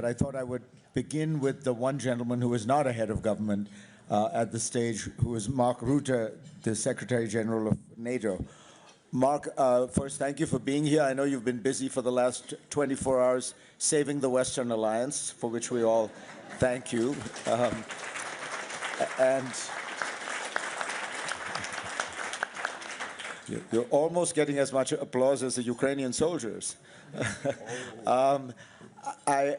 but I thought I would begin with the one gentleman who is not a head of government at the stage, who is Mark Rutte, the Secretary General of NATO. Mark, first, thank you for being here. I know you've been busy for the last 24 hours saving the Western Alliance, for which we all thank you. And you're almost getting as much applause as the Ukrainian soldiers. I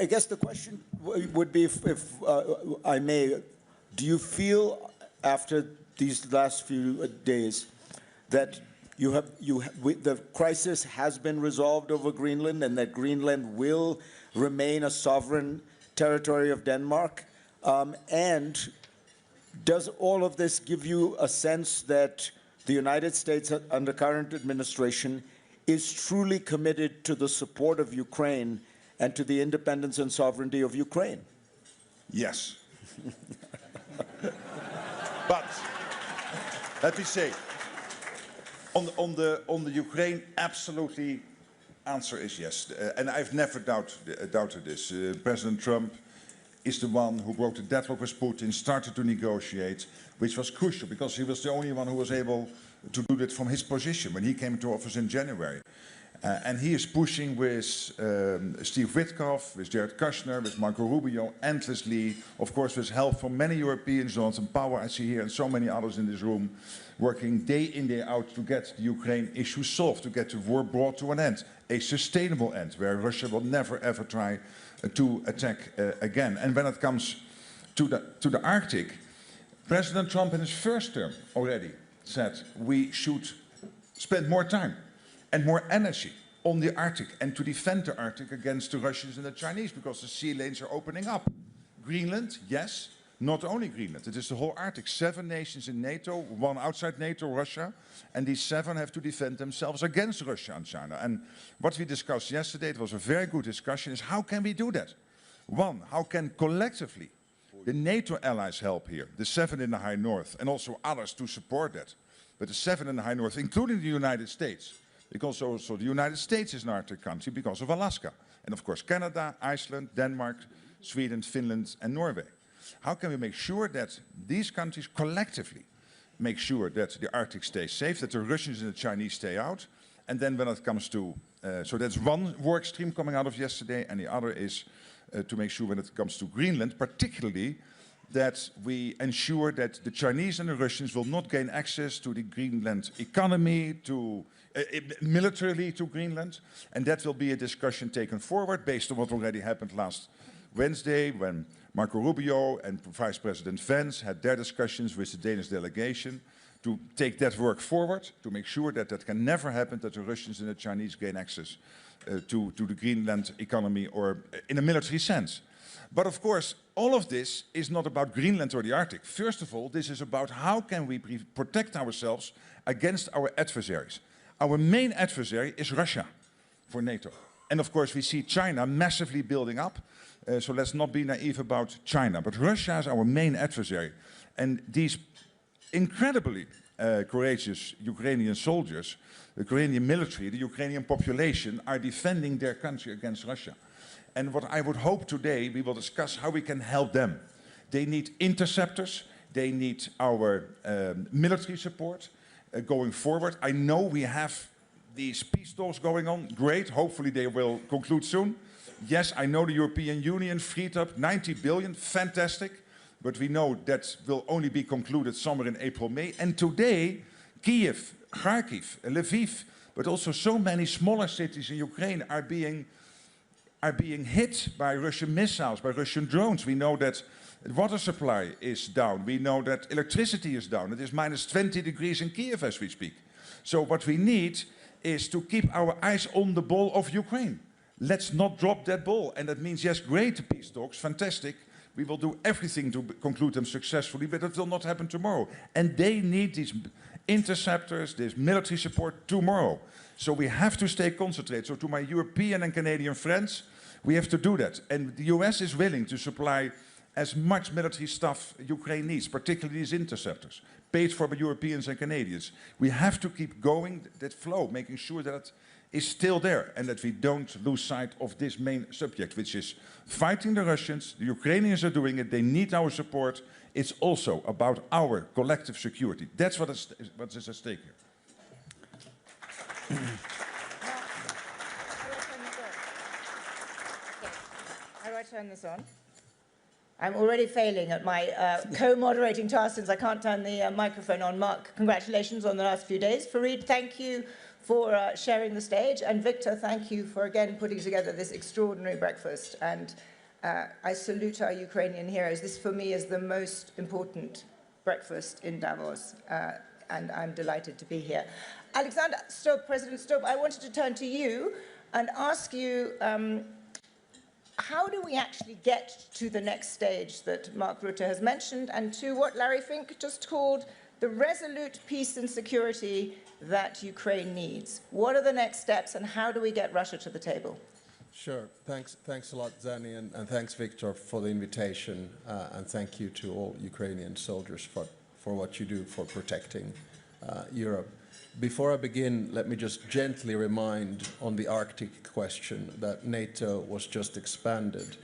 guess the question would be, if I may, do you feel after these last few days that the crisis has been resolved over Greenland and that Greenland will remain a sovereign territory of Denmark? And does all of this give you a sense that the United States under current administration is truly committed to the support of Ukraine and to the independence and sovereignty of Ukraine? Yes. But let me say, on the Ukraine, absolutely, answer is yes. And I've never doubted this. President Trump is the one who broke the deadlock with Putin, started to negotiate, which was crucial because he was the only one who was able to do that from his position when he came to office in January. And he is pushing with Steve Witkoff, with Jared Kushner, with Marco Rubio, endlessly, of course with help from many Europeans, Jonathan Power I see here, and so many others in this room, working day in, day out to get the Ukraine issue solved, to get the war brought to an end, a sustainable end, where Russia will never ever try to attack again. And when it comes to the Arctic, President Trump in his first term already said we should spend more time and more energy on the Arctic and to defend the Arctic against the Russians and the Chinese, because the sea lanes are opening up. Greenland, yes, not only Greenland, it is the whole Arctic. 7 nations in NATO, 1 outside NATO, Russia, and these 7 have to defend themselves against Russia and China. And what we discussed yesterday, it was a very good discussion, is how can we do that? 1, how can collectively the NATO allies help here, the 7 in the High North, and also others to support that. But the 7 in the High North, including the United States, because also the United States is an Arctic country because of Alaska. And of course Canada, Iceland, Denmark, Sweden, Finland and Norway. How can we make sure that these countries collectively make sure that the Arctic stays safe, that the Russians and the Chinese stay out? And then when it comes to, so that's one work stream coming out of yesterday, and the other is to make sure when it comes to Greenland, particularly that we ensure that the Chinese and the Russians will not gain access to the Greenland economy, to militarily to Greenland, and that will be a discussion taken forward based on what already happened last Wednesday when Marco Rubio and Vice President Vance had their discussions with the Danish delegation to take that work forward, to make sure that that can never happen, that the Russians and the Chinese gain access to the Greenland economy or in a military sense. But of course, all of this is not about Greenland or the Arctic. First of all, this is about how can we protect ourselves against our adversaries. Our main adversary is Russia for NATO. And of course, we see China massively building up. So let's not be naive about China. But Russia is our main adversary. And these incredibly courageous Ukrainian soldiers, the Ukrainian military, the Ukrainian population are defending their country against Russia. And what I would hope today, we will discuss how we can help them. They need interceptors, they need our military support going forward. I know we have these peace talks going on, great, hopefully they will conclude soon. Yes, I know the European Union freed up 90 billion, fantastic, but we know that will only be concluded somewhere in April, May. And today, Kyiv, Kharkiv, Lviv, but also so many smaller cities in Ukraine are being hit by Russian missiles, by Russian drones. We know that water supply is down. We know that electricity is down. It is minus 20 degrees in Kyiv as we speak. So what we need is to keep our eyes on the ball of Ukraine. Let's not drop that ball. And that means, yes, great peace talks, fantastic. We will do everything to conclude them successfully, but it will not happen tomorrow. And they need these interceptors, this military support tomorrow. So we have to stay concentrated. So to my European and Canadian friends, we have to do that. And the US is willing to supply as much military stuff Ukraine needs, particularly these interceptors, paid for by Europeans and Canadians. We have to keep going that flow, making sure that is still there, and that we don't lose sight of this main subject, which is fighting the Russians. The Ukrainians are doing it. They need our support. It's also about our collective security. That's what is at stake here. How do I turn this on? I'm already failing at my co-moderating task since I can't turn the microphone on. Mark, congratulations on the last few days. Fareed, thank you for sharing the stage. And Victor, thank you for again putting together this extraordinary breakfast. And I salute our Ukrainian heroes. This for me is the most important breakfast in Davos. And I'm delighted to be here. Alexander Stubb, President Stubb, I wanted to turn to you and ask you, how do we actually get to the next stage that Mark Rutte has mentioned and to what Larry Fink just called the resolute peace and security that Ukraine needs? What are the next steps and how do we get Russia to the table? Sure. Thanks a lot, Zani, and thanks, Victor, for the invitation. And thank you to all Ukrainian soldiers for what you do for protecting Europe. Before I begin, let me just gently remind on the Arctic question that NATO was just expanded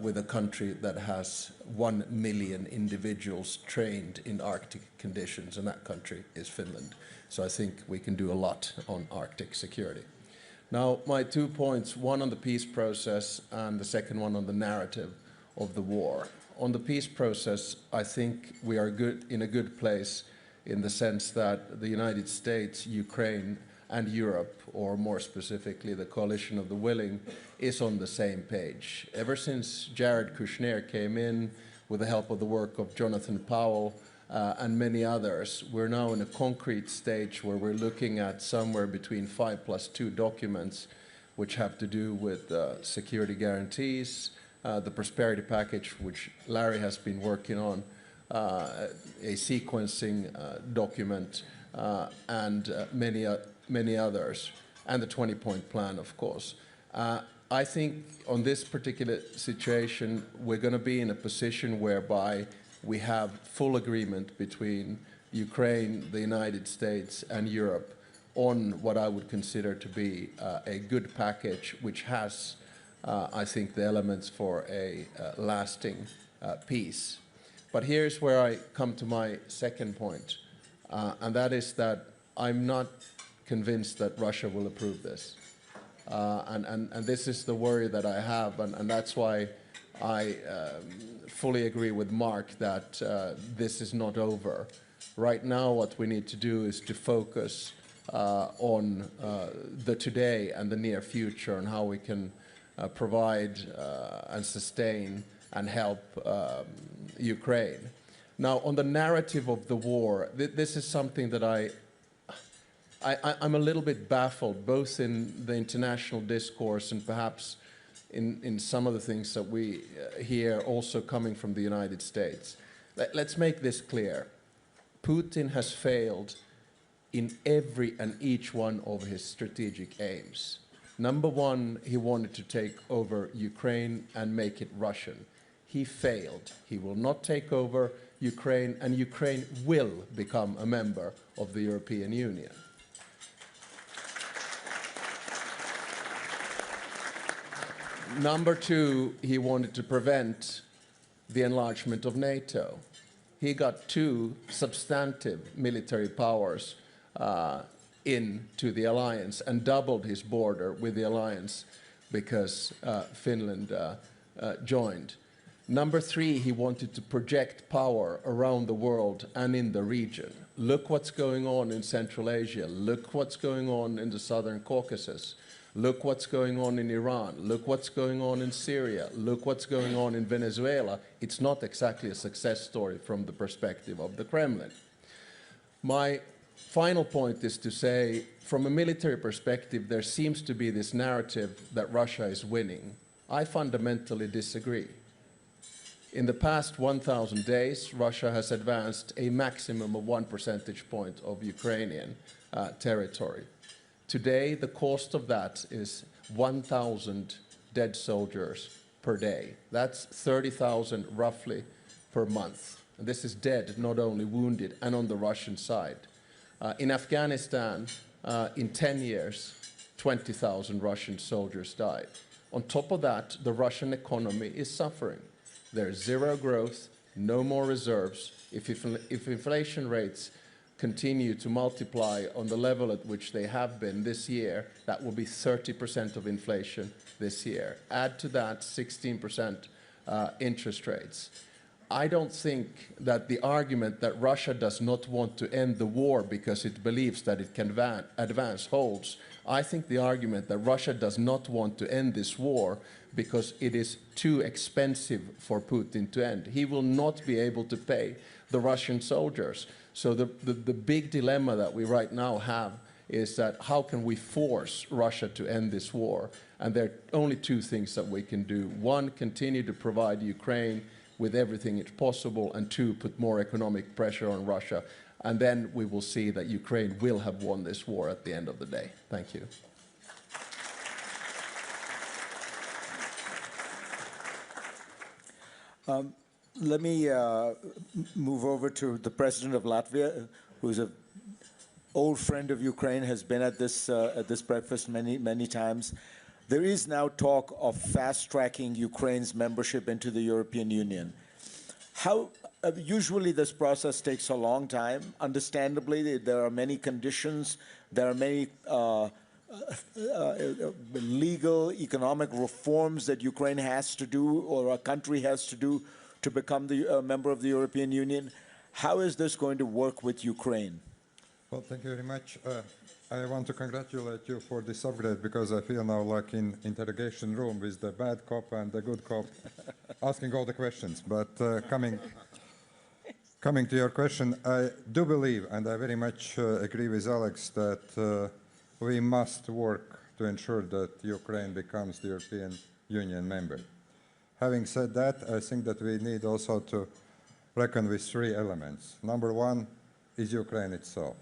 with a country that has 1 million individuals trained in Arctic conditions, and that country is Finland. So I think we can do a lot on Arctic security. Now, my 2 points, one on the peace process and the second one on the narrative of the war. On the peace process, I think we are in a good place in the sense that the United States, Ukraine, and Europe, or more specifically the coalition of the willing, is on the same page. Ever since Jared Kushner came in with the help of the work of Jonathan Powell and many others, we're now in a concrete stage where we're looking at somewhere between 5+2 documents which have to do with security guarantees, the prosperity package, which Larry has been working on, a sequencing document, and many others, and the 20-point plan, of course. I think on this particular situation, we're going to be in a position whereby we have full agreement between Ukraine, the United States, and Europe on what I would consider to be a good package, which has, I think, the elements for a lasting peace. But here's where I come to my second point, and that is that I'm not convinced that Russia will approve this. And this is the worry that I have, and that's why I fully agree with Mark that this is not over. Right now, what we need to do is to focus on the today and the near future and how we can provide and sustain and help Ukraine. Now, on the narrative of the war, this is something that I'm a little bit baffled, both in the international discourse and perhaps in some of the things that we hear also coming from the United States. Let's make this clear. Putin has failed in every and each one of his strategic aims. Number one, he wanted to take over Ukraine and make it Russian. He failed. He will not take over Ukraine, and Ukraine will become a member of the European Union. Number two, he wanted to prevent the enlargement of NATO. He got 2 substantive military powers into the alliance and doubled his border with the alliance because Finland joined. Number 3, he wanted to project power around the world and in the region. Look what's going on in Central Asia. Look what's going on in the Southern Caucasus. Look what's going on in Iran. Look what's going on in Syria. Look what's going on in Venezuela. It's not exactly a success story from the perspective of the Kremlin. My final point is to say, from a military perspective, there seems to be this narrative that Russia is winning. I fundamentally disagree. In the past 1,000 days, Russia has advanced a maximum of 1 percentage point of Ukrainian territory. Today, the cost of that is 1,000 dead soldiers per day. That's 30,000 roughly per month. And this is dead, not only wounded, and on the Russian side. In Afghanistan, in 10 years, 20,000 Russian soldiers died. On top of that, the Russian economy is suffering. There's zero growth, no more reserves. If inflation rates continue to multiply on the level at which they have been this year, that will be 30% of inflation this year. Add to that 16% interest rates. I don't think that the argument that Russia does not want to end the war because it believes that it can advance holds. I think the argument that Russia does not want to end this war because it is too expensive for Putin to end. He will not be able to pay the Russian soldiers. So the big dilemma that we right now have is that how can we force Russia to end this war? And there are only two things that we can do. One, continue to provide Ukraine with everything it's possible, and two, put more economic pressure on Russia. And then we will see that Ukraine will have won this war at the end of the day. Thank you. Let me move over to the president of Latvia, who's an old friend of Ukraine, has been at this breakfast many times. There is now talk of fast-tracking Ukraine's membership into the European Union. Usually this process takes a long time. Understandably, there are many conditions. There are many legal, economic reforms that Ukraine has to do, or a country has to do, to become the member of the European Union. How is this going to work with Ukraine? Well, thank you very much. I want to congratulate you for this upgrade, because I feel now like in interrogation room with the bad cop and the good cop asking all the questions. But coming to your question, I do believe, and I very much agree with Alex, that we must work to ensure that Ukraine becomes the European Union member. Having said that, I think that we need also to reckon with three elements. Number one is Ukraine itself,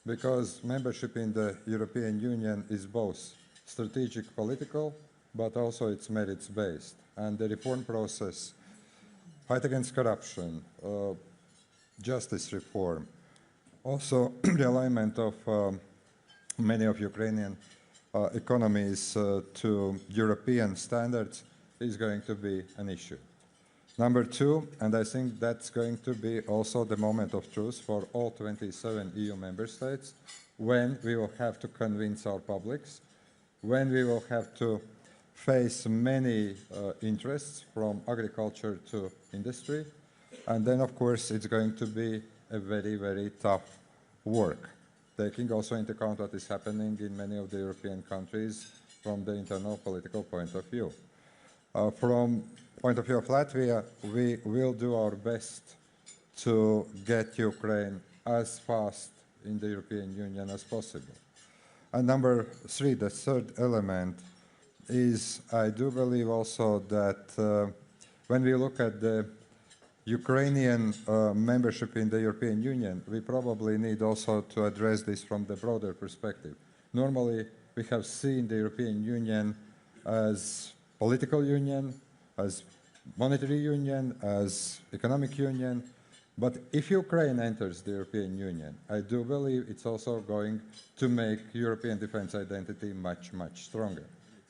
because membership in the European Union is both strategic political, but also it's merits-based. And the reform process, fight against corruption, justice reform, also the alignment of many of Ukrainian economies to European standards is going to be an issue. Number two, and I think that's going to be also the moment of truth for all 27 EU member states, when we will have to convince our publics, when we will have to face many interests from agriculture to industry, and then of course it's going to be a very, very tough work, taking also into account what is happening in many of the European countries from the internal political point of view. From point of view of Latvia, we will do our best to get Ukraine as fast in the European Union as possible. And number three, the third element, is I do believe also that when we look at the Ukrainian membership in the European Union, we probably need also to address this from the broader perspective. Normally, we have seen the European Union as political union, as monetary union, as economic union. But if Ukraine enters the European Union, I do believe it's also going to make European defense identity much, much stronger.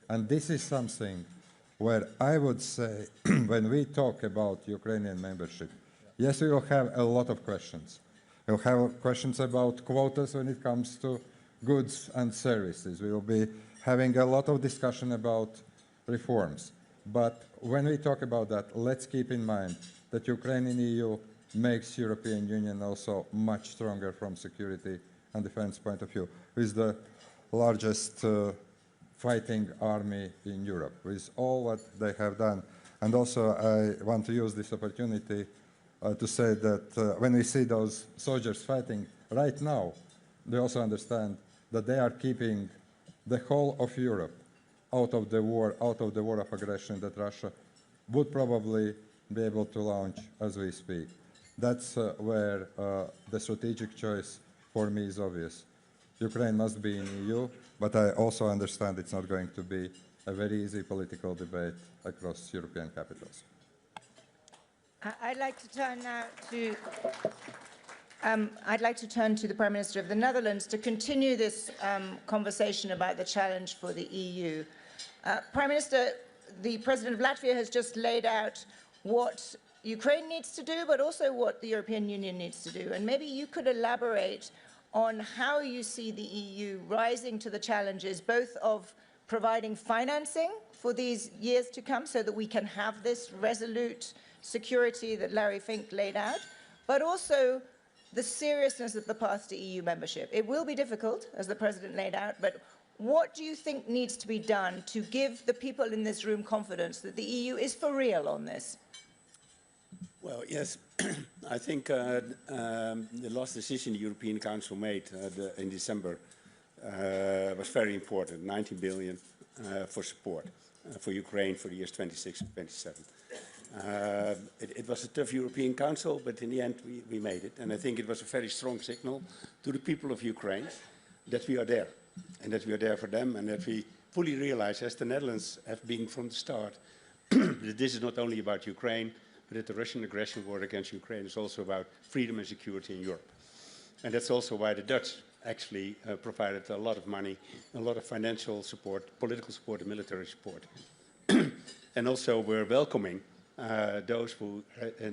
And this is something where I would say, when we talk about Ukrainian membership, yes, we will have a lot of questions. We'll have questions about quotas when it comes to goods and services. We will be having a lot of discussion about reforms. But when we talk about that, let's keep in mind that Ukraine in the EU makes European Union also much stronger from security and defense point of view, with the largest fighting army in Europe, with all what they have done. And also I want to use this opportunity to say that when we see those soldiers fighting right now, they also understand that they are keeping the whole of Europe out of the war of aggression that Russia would probably be able to launch as we speak. That's where the strategic choice for me is obvious. Ukraine must be in the EU, but I also understand it's not going to be a very easy political debate across European capitals. I'd like to turn now to I'd like to turn to the Prime Minister of the Netherlands to continue this conversation about the challenge for the EU. Prime Minister, the President of Latvia has just laid out what Ukraine needs to do, but also what the European Union needs to do. And maybe you could elaborate on how you see the EU rising to the challenges, both of providing financing for these years to come so that we can have this resolute security that Larry Fink laid out, but also the seriousness of the path to EU membership. It will be difficult, as the President laid out, but what do you think needs to be done to give the people in this room confidence that the EU is for real on this? Well, yes, I think the last decision the European Council made in December was very important, 19 billion for support for Ukraine for the years 26 and 27. It was a tough European Council, but in the end we made it. And I think it was a very strong signal to the people of Ukraine that we are there, and that we are there for them, and that we fully realize, as the Netherlands have been from the start, that this is not only about Ukraine, but that the Russian aggression war against Ukraine is also about freedom and security in Europe. And that's also why the Dutch actually provided a lot of money, a lot of financial support, political support and military support. And also we're welcoming those who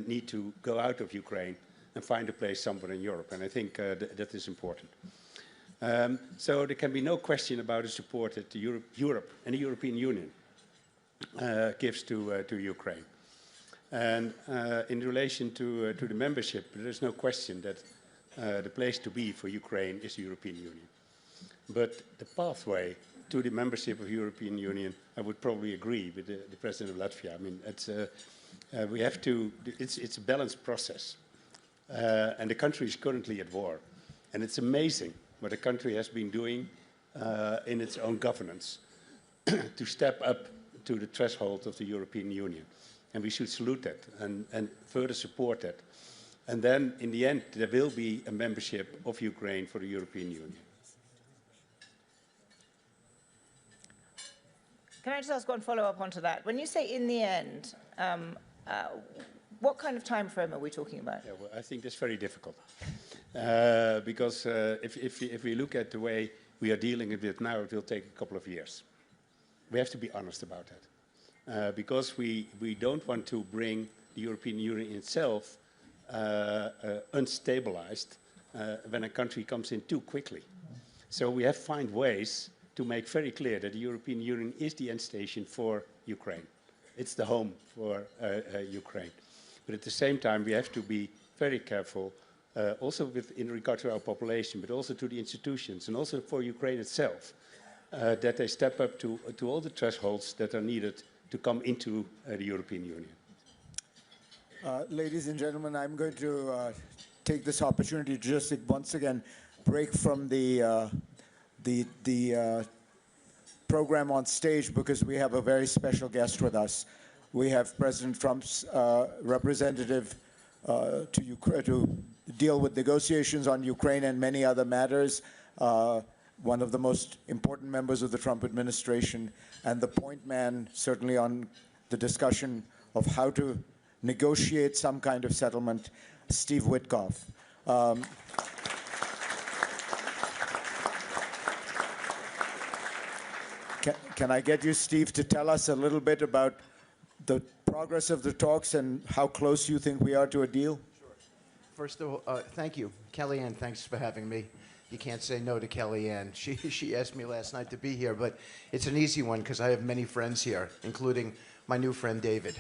need to go out of Ukraine and find a place somewhere in Europe. And I think that is important. So there can be no question about the support that Europe and the European Union gives to Ukraine. And in relation to the membership, there is no question that the place to be for Ukraine is the European Union. But the pathway to the membership of the European Union, I would probably agree with the President of Latvia. I mean, we have to, it's a balanced process. And the country is currently at war. And it's amazing what the country has been doing in its own governance to step up to the threshold of the European Union. And we should salute that and further support that. And then, in the end, there will be a membership of Ukraine for the European Union. Can I just ask one follow-up onto that? When you say in the end, what kind of time frame are we talking about? Yeah, well, I think that's very difficult. Because if we look at the way we are dealing with it now, it will take a couple of years. We have to be honest about that. Because we don't want to bring the European Union itself unstabilized when a country comes in too quickly. So we have to find ways to make very clear that the European Union is the end station for Ukraine. It's the home for Ukraine. But at the same time, we have to be very careful, also in regard to our population, but also to the institutions, and also for Ukraine itself, that they step up to all the thresholds that are needed to come into the European Union. Ladies and gentlemen, I'm going to take this opportunity to just once again break from the program on stage, because we have a very special guest with us. We have President Trump's representative to deal with negotiations on Ukraine and many other matters. One of the most important members of the Trump administration, and the point man certainly on the discussion of how to negotiate some kind of settlement, Steve Witkoff. Can I get you, Steve, to tell us a little bit about the progress of the talks and how close you think we are to a deal? Sure. First of all, thank you. Kellyanne, thanks for having me. You can't say no to Kellyanne. She asked me last night to be here, but it's an easy one because I have many friends here, including my new friend David.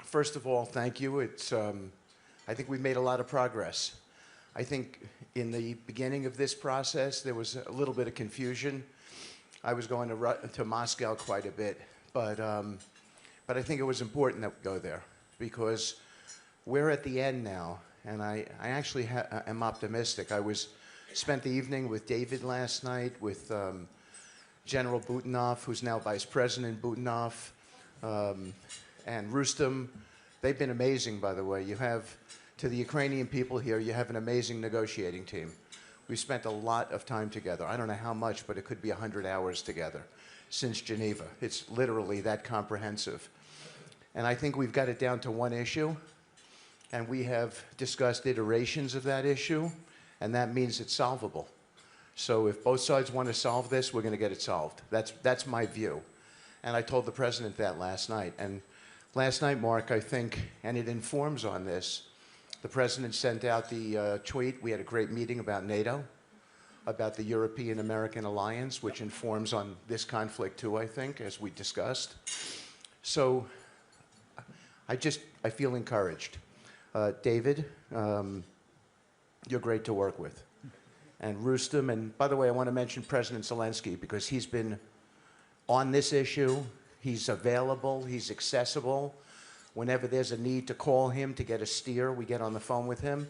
First of all, thank you. I think we've made a lot of progress. I think in the beginning of this process, there was a little bit of confusion. I was going to Moscow quite a bit, but I think it was important that we go there because we're at the end now. And I actually am optimistic. I spent the evening with David last night, with General Budanov, who's now Vice President Budanov, and Rustem. They've been amazing, by the way. You have, to the Ukrainian people here, you have an amazing negotiating team. We spent a lot of time together. I don't know how much, but it could be 100 hours together since Geneva. It's literally that comprehensive. And I think we've got it down to one issue, and we have discussed iterations of that issue, and that means it's solvable. So if both sides want to solve this, we're going to get it solved. That's my view. And I told the president that last night. And last night, Mark, I think, and it informs on this, the president sent out the tweet. We had a great meeting about NATO, about the European-American alliance, which informs on this conflict too, I think, as we discussed. So I feel encouraged. David, you're great to work with. And Rustem, and by the way, I want to mention President Zelensky because he's been on this issue. He's available, he's accessible. Whenever there's a need to call him to get a steer, we get on the phone with him.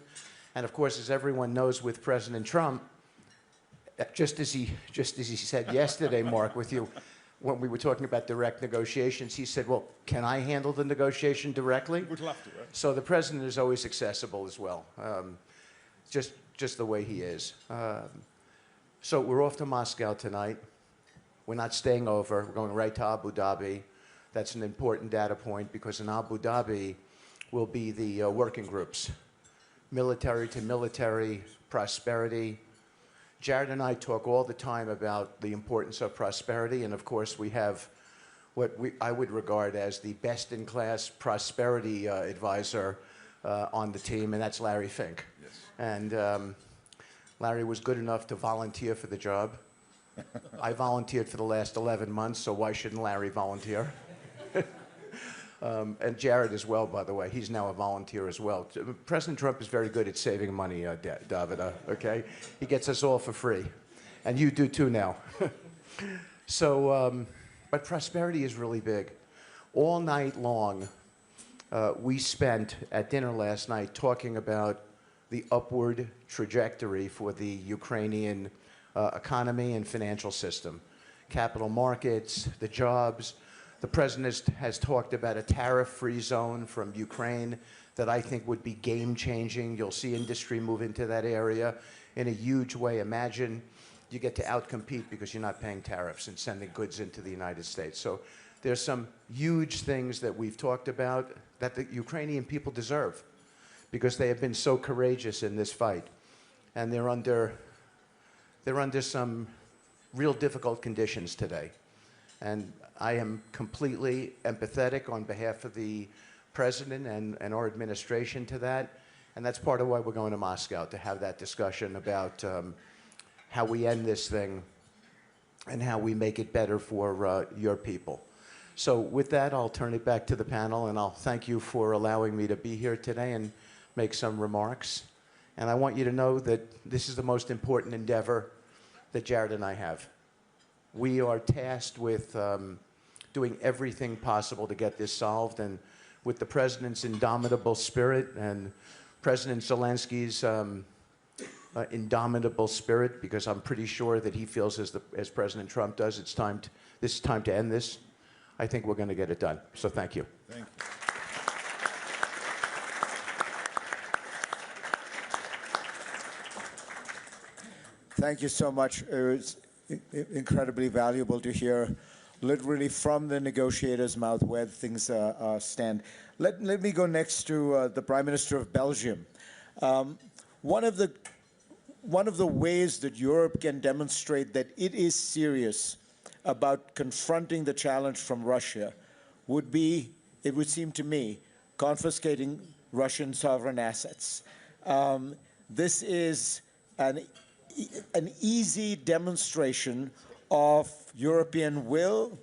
And of course, as everyone knows with President Trump, just as he said yesterday, Mark, with you, when we were talking about direct negotiations, he said, well, can I handle the negotiation directly? Would love to, right? So the president is always accessible as well, just the way he is. So we're off to Moscow tonight. We're not staying over. We're going right to Abu Dhabi. That's an important data point because in Abu Dhabi will be the working groups, military to military, prosperity. Jared and I talk all the time about the importance of prosperity, and of course we have what I would regard as the best-in-class prosperity advisor on the team, and that's Larry Fink. Yes. And Larry was good enough to volunteer for the job. I volunteered for the last 11 months, so why shouldn't Larry volunteer? And Jared as well, by the way. He's now a volunteer as well. President Trump is very good at saving money, David, okay? He gets us all for free. And you do too now. So, but prosperity is really big. All night long, we spent at dinner last night talking about the upward trajectory for the Ukrainian economy and financial system. Capital markets, the jobs. The president has talked about a tariff-free zone from Ukraine that I think would be game-changing. You'll see industry move into that area in a huge way. Imagine you get to outcompete because you're not paying tariffs and sending goods into the United States. So there's some huge things that we've talked about that the Ukrainian people deserve because they have been so courageous in this fight. And they're under some real difficult conditions today. And I am completely empathetic on behalf of the president and our administration to that. And that's part of why we're going to Moscow, to have that discussion about how we end this thing and how we make it better for your people. So with that, I'll turn it back to the panel, and I'll thank you for allowing me to be here today and make some remarks. And I want you to know that this is the most important endeavor that Jared and I have. We are tasked with doing everything possible to get this solved, and with the president's indomitable spirit and President Zelensky's indomitable spirit, because I'm pretty sure that he feels as President Trump does, this is time to end this. I think we're going to get it done. So thank you. Thank you. Thank you so much. It was incredibly valuable to hear literally from the negotiator's mouth where things stand. Let me go next to the Prime Minister of Belgium. One of the ways that Europe can demonstrate that it is serious about confronting the challenge from Russia would be, it would seem to me, confiscating Russian sovereign assets. This is an easy demonstration of European will.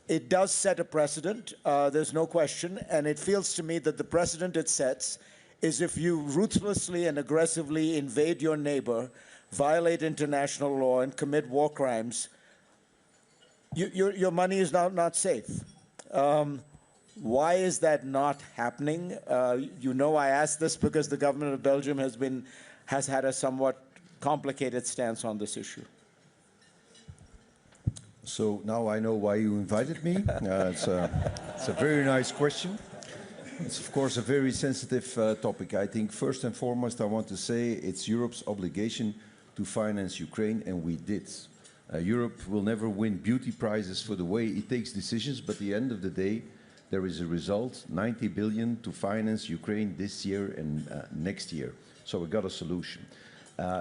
It does set a precedent, there's no question, and it feels to me that the precedent it sets is if you ruthlessly and aggressively invade your neighbor, violate international law, and commit war crimes, your money is now not safe. Why is that not happening? You know I asked this because the government of Belgium has had a somewhat complicated stance on this issue. So now I know why you invited me. It's a very nice question. It's of course a very sensitive topic. I think first and foremost I want to say it's Europe's obligation to finance Ukraine, and we did. Europe will never win beauty prizes for the way it takes decisions, but at the end of the day, there is a result, 90 billion to finance Ukraine this year and next year. So we got a solution.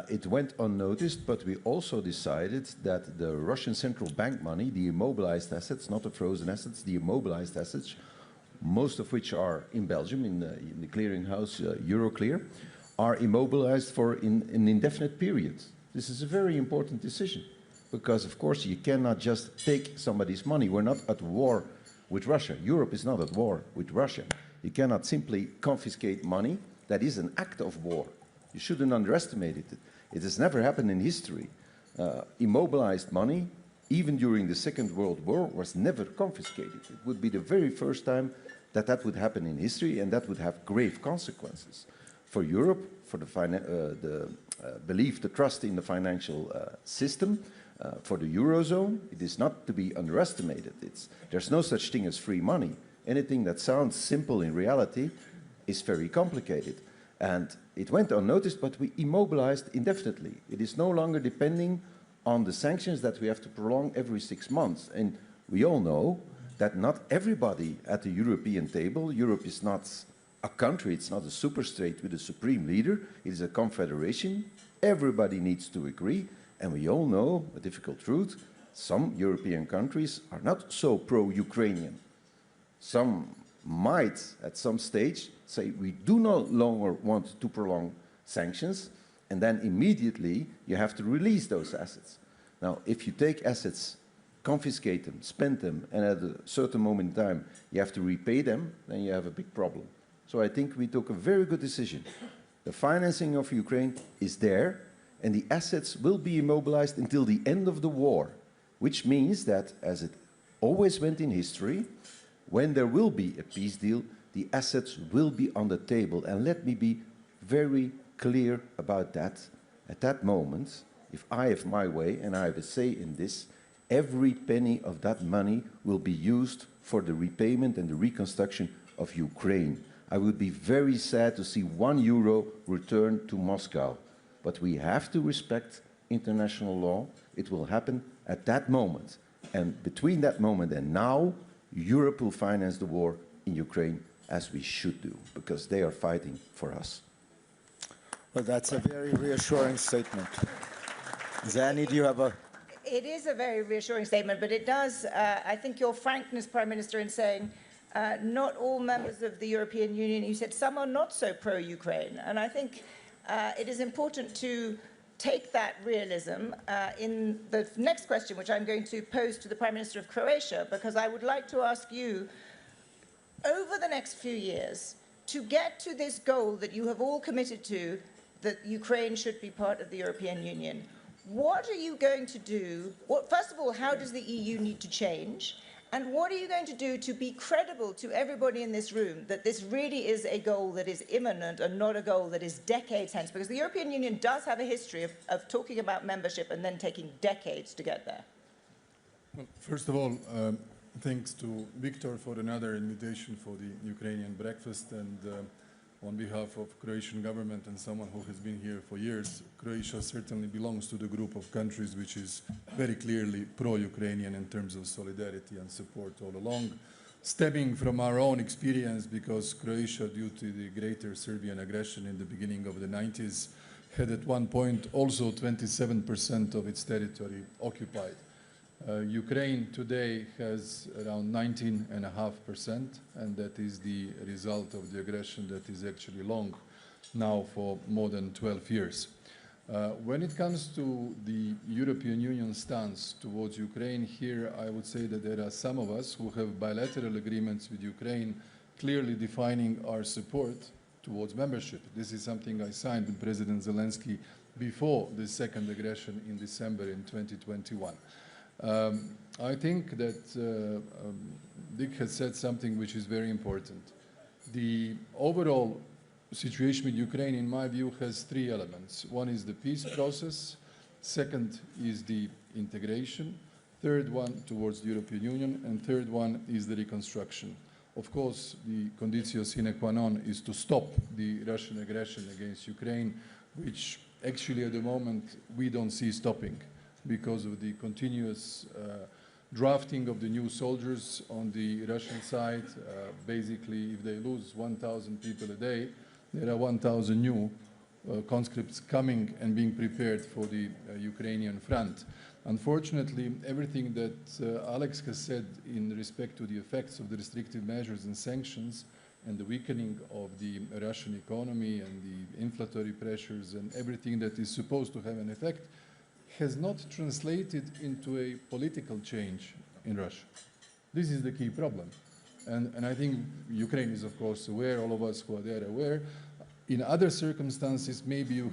It went unnoticed, but we also decided that the Russian central bank money, the immobilized assets, not the frozen assets, the immobilized assets, most of which are in Belgium, in the clearinghouse Euroclear, are immobilized for an indefinite period. This is a very important decision because, of course, you cannot just take somebody's money. We're not at war with Russia. Europe is not at war with Russia. You cannot simply confiscate money. That is an act of war. You shouldn't underestimate it. It has never happened in history. Immobilized money, even during the Second World War, was never confiscated. It would be the very first time that that would happen in history, and that would have grave consequences for Europe, for the belief, the trust in the financial system, for the Eurozone. It is not to be underestimated. There's no such thing as free money. Anything that sounds simple in reality is very complicated. And it went unnoticed, but we immobilized indefinitely. It is no longer depending on the sanctions that we have to prolong every 6 months. And we all know that not everybody at the European table, Europe is not a country, it's not a superstate with a supreme leader, it is a confederation. Everybody needs to agree. And we all know a difficult truth, some European countries are not so pro-Ukrainian. Some might, at some stage, say we do no longer want to prolong sanctions, and then immediately you have to release those assets. Now, if you take assets, confiscate them, spend them, and at a certain moment in time you have to repay them, then you have a big problem. So I think we took a very good decision. The financing of Ukraine is there, and the assets will be immobilized until the end of the war, which means that, as it always went in history, when there will be a peace deal, the assets will be on the table. And let me be very clear about that. At that moment, if I have my way and I have a say in this, every penny of that money will be used for the repayment and the reconstruction of Ukraine. I would be very sad to see €1 return to Moscow. But we have to respect international law. It will happen at that moment. And between that moment and now, Europe will finance the war in Ukraine, as we should do, because they are fighting for us. Well, that's a very reassuring statement. Zani, do you have a... It is a very reassuring statement, but it does, I think your frankness, Prime Minister, in saying not all members of the European Union, you said some are not so pro-Ukraine. And I think it is important to take that realism in the next question, which I'm going to pose to the Prime Minister of Croatia, because I would like to ask you, over the next few years, to get to this goal that you have all committed to, that Ukraine should be part of the European Union, what are you going to do? First of all, how does the EU need to change? And what are you going to do to be credible to everybody in this room that this really is a goal that is imminent and not a goal that is decades hence? Because the European Union does have a history of talking about membership and then taking decades to get there. Well, first of all, thanks to Victor for another invitation for the Ukrainian breakfast, and on behalf of Croatian government and someone who has been here for years, Croatia certainly belongs to the group of countries which is very clearly pro-Ukrainian in terms of solidarity and support all along, stemming from our own experience, because Croatia, due to the greater Serbian aggression in the beginning of the 90s, had at one point also 27% of its territory occupied. Ukraine today has around 19.5%, and that is the result of the aggression that is actually long now for more than 12 years. When it comes to the European Union stance towards Ukraine, here I would say that there are some of us who have bilateral agreements with Ukraine clearly defining our support towards membership. This is something I signed with President Zelensky before the second aggression in December in 2021. I think that Dick has said something which is very important. The overall situation with Ukraine, in my view, has three elements. One is the peace process, second is the integration, third one towards the European Union, and third one is the reconstruction. Of course, the conditio sine qua non is to stop the Russian aggression against Ukraine, which actually at the moment we don't see stopping, because of the continuous drafting of the new soldiers on the Russian side. Basically, if they lose 1,000 people a day, there are 1,000 new conscripts coming and being prepared for the Ukrainian front. Unfortunately, everything that Alex has said in respect to the effects of the restrictive measures and sanctions and the weakening of the Russian economy and the inflationary pressures and everything that is supposed to have an effect has not translated into a political change in Russia. This is the key problem. And I think Ukraine is, of course, aware, all of us who are there aware. In other circumstances, maybe you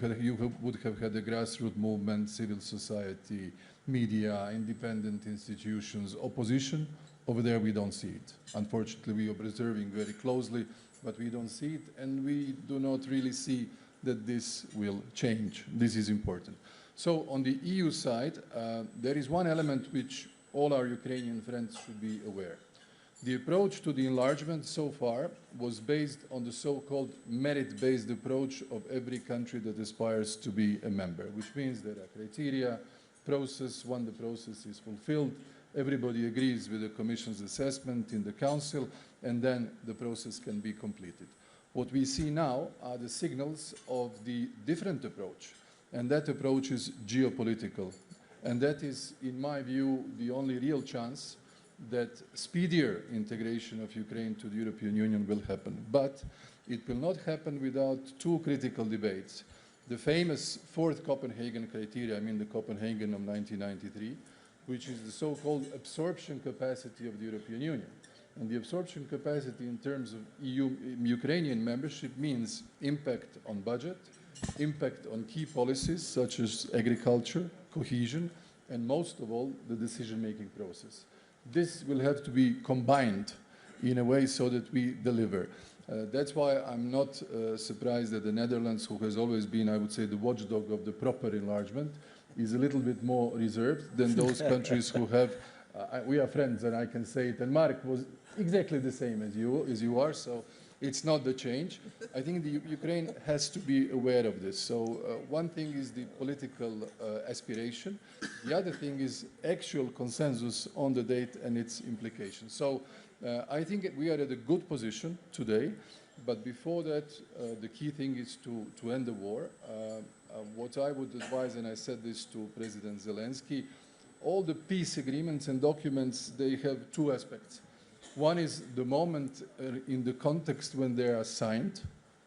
would have had a grassroots movement, civil society, media, independent institutions, opposition. Over there, we don't see it. Unfortunately, we are observing very closely, but we don't see it, and we do not really see that this will change. This is important. So on the EU side, there is one element which all our Ukrainian friends should be aware. The approach to the enlargement so far was based on the so-called merit-based approach of every country that aspires to be a member, which means there are criteria, process. When the process is fulfilled, everybody agrees with the Commission's assessment in the Council, and then the process can be completed. What we see now are the signals of the different approach, and that approach is geopolitical. And that is, in my view, the only real chance that speedier integration of Ukraine to the European Union will happen. But it will not happen without two critical debates. The famous fourth Copenhagen criteria, I mean the Copenhagen of 1993, which is the so-called absorption capacity of the European Union. And the absorption capacity in terms of Ukrainian membership means impact on budget, impact on key policies such as agriculture, cohesion, and most of all, the decision-making process. This will have to be combined in a way so that we deliver. That's why I'm not surprised that the Netherlands, who has always been, I would say, the watchdog of the proper enlargement, is a little bit more reserved than those countries who have, we are friends and I can say it, and Mark was exactly the same as you are, so it's not the change. I think the Ukraine has to be aware of this. So one thing is the political aspiration. The other thing is actual consensus on the date and its implications. So I think we are at a good position today, but before that, the key thing is to end the war. What I would advise, and I said this to President Zelensky, all the peace agreements and documents, they have two aspects. One is the moment in the context when they are signed,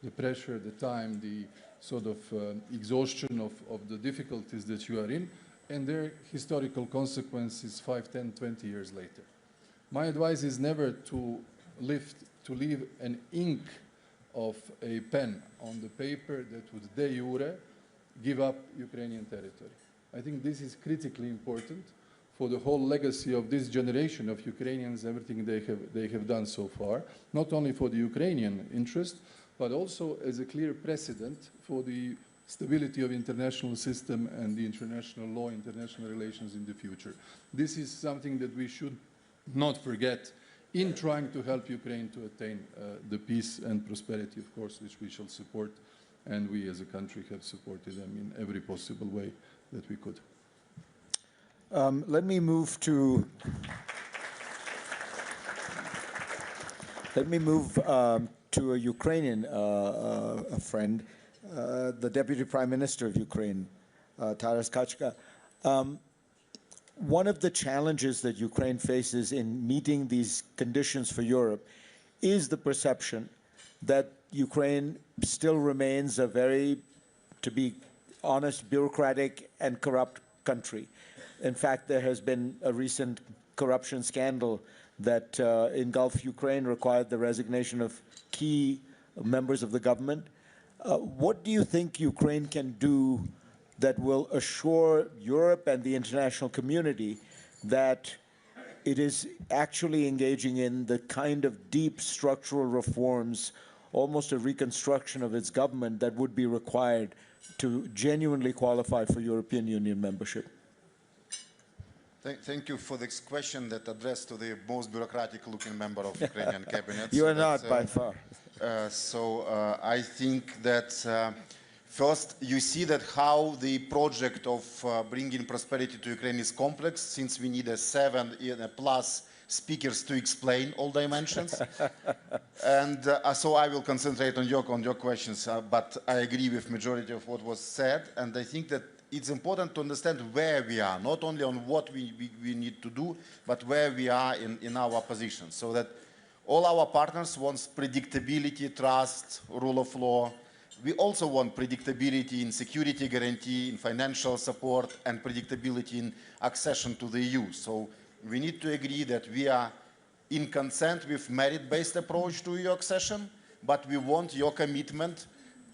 the pressure, the time, the sort of exhaustion of the difficulties that you are in, and their historical consequences 5, 10, 20 years later. My advice is never to leave an ink of a pen on the paper that would de jure give up Ukrainian territory. I think this is critically important for the whole legacy of this generation of Ukrainians, everything they have done so far, not only for the Ukrainian interest, but also as a clear precedent for the stability of international system and the international law, international relations in the future. This is something that we should not forget in trying to help Ukraine to attain the peace and prosperity, of course, which we shall support, and we as a country have supported them in every possible way that we could. Let me move to a Ukrainian friend, the Deputy Prime Minister of Ukraine, Taras Kachka. One of the challenges that Ukraine faces in meeting these conditions for Europe is the perception that Ukraine still remains a very, to be honest, bureaucratic and corrupt country. In fact, there has been a recent corruption scandal that engulfed Ukraine, required the resignation of key members of the government. What do you think Ukraine can do that will assure Europe and the international community that it is actually engaging in the kind of deep structural reforms, almost a reconstruction of its government, that would be required to genuinely qualify for European Union membership? Thank you for this question that addressed to the most bureaucratic-looking member of Ukrainian cabinet. You are not, by far. I think that First, you see that how the project of bringing prosperity to Ukraine is complex, since we need a 7+ speakers to explain all dimensions. And so I will concentrate on your questions, but I agree with majority of what was said, and I think that it's important to understand where we are, not only on what we need to do, but where we are in our position, so that all our partners want predictability, trust, rule of law. We also want predictability in security guarantee, in financial support, and predictability in accession to the EU. So we need to agree that we are in consent with merit-based approach to EU accession, but we want your commitment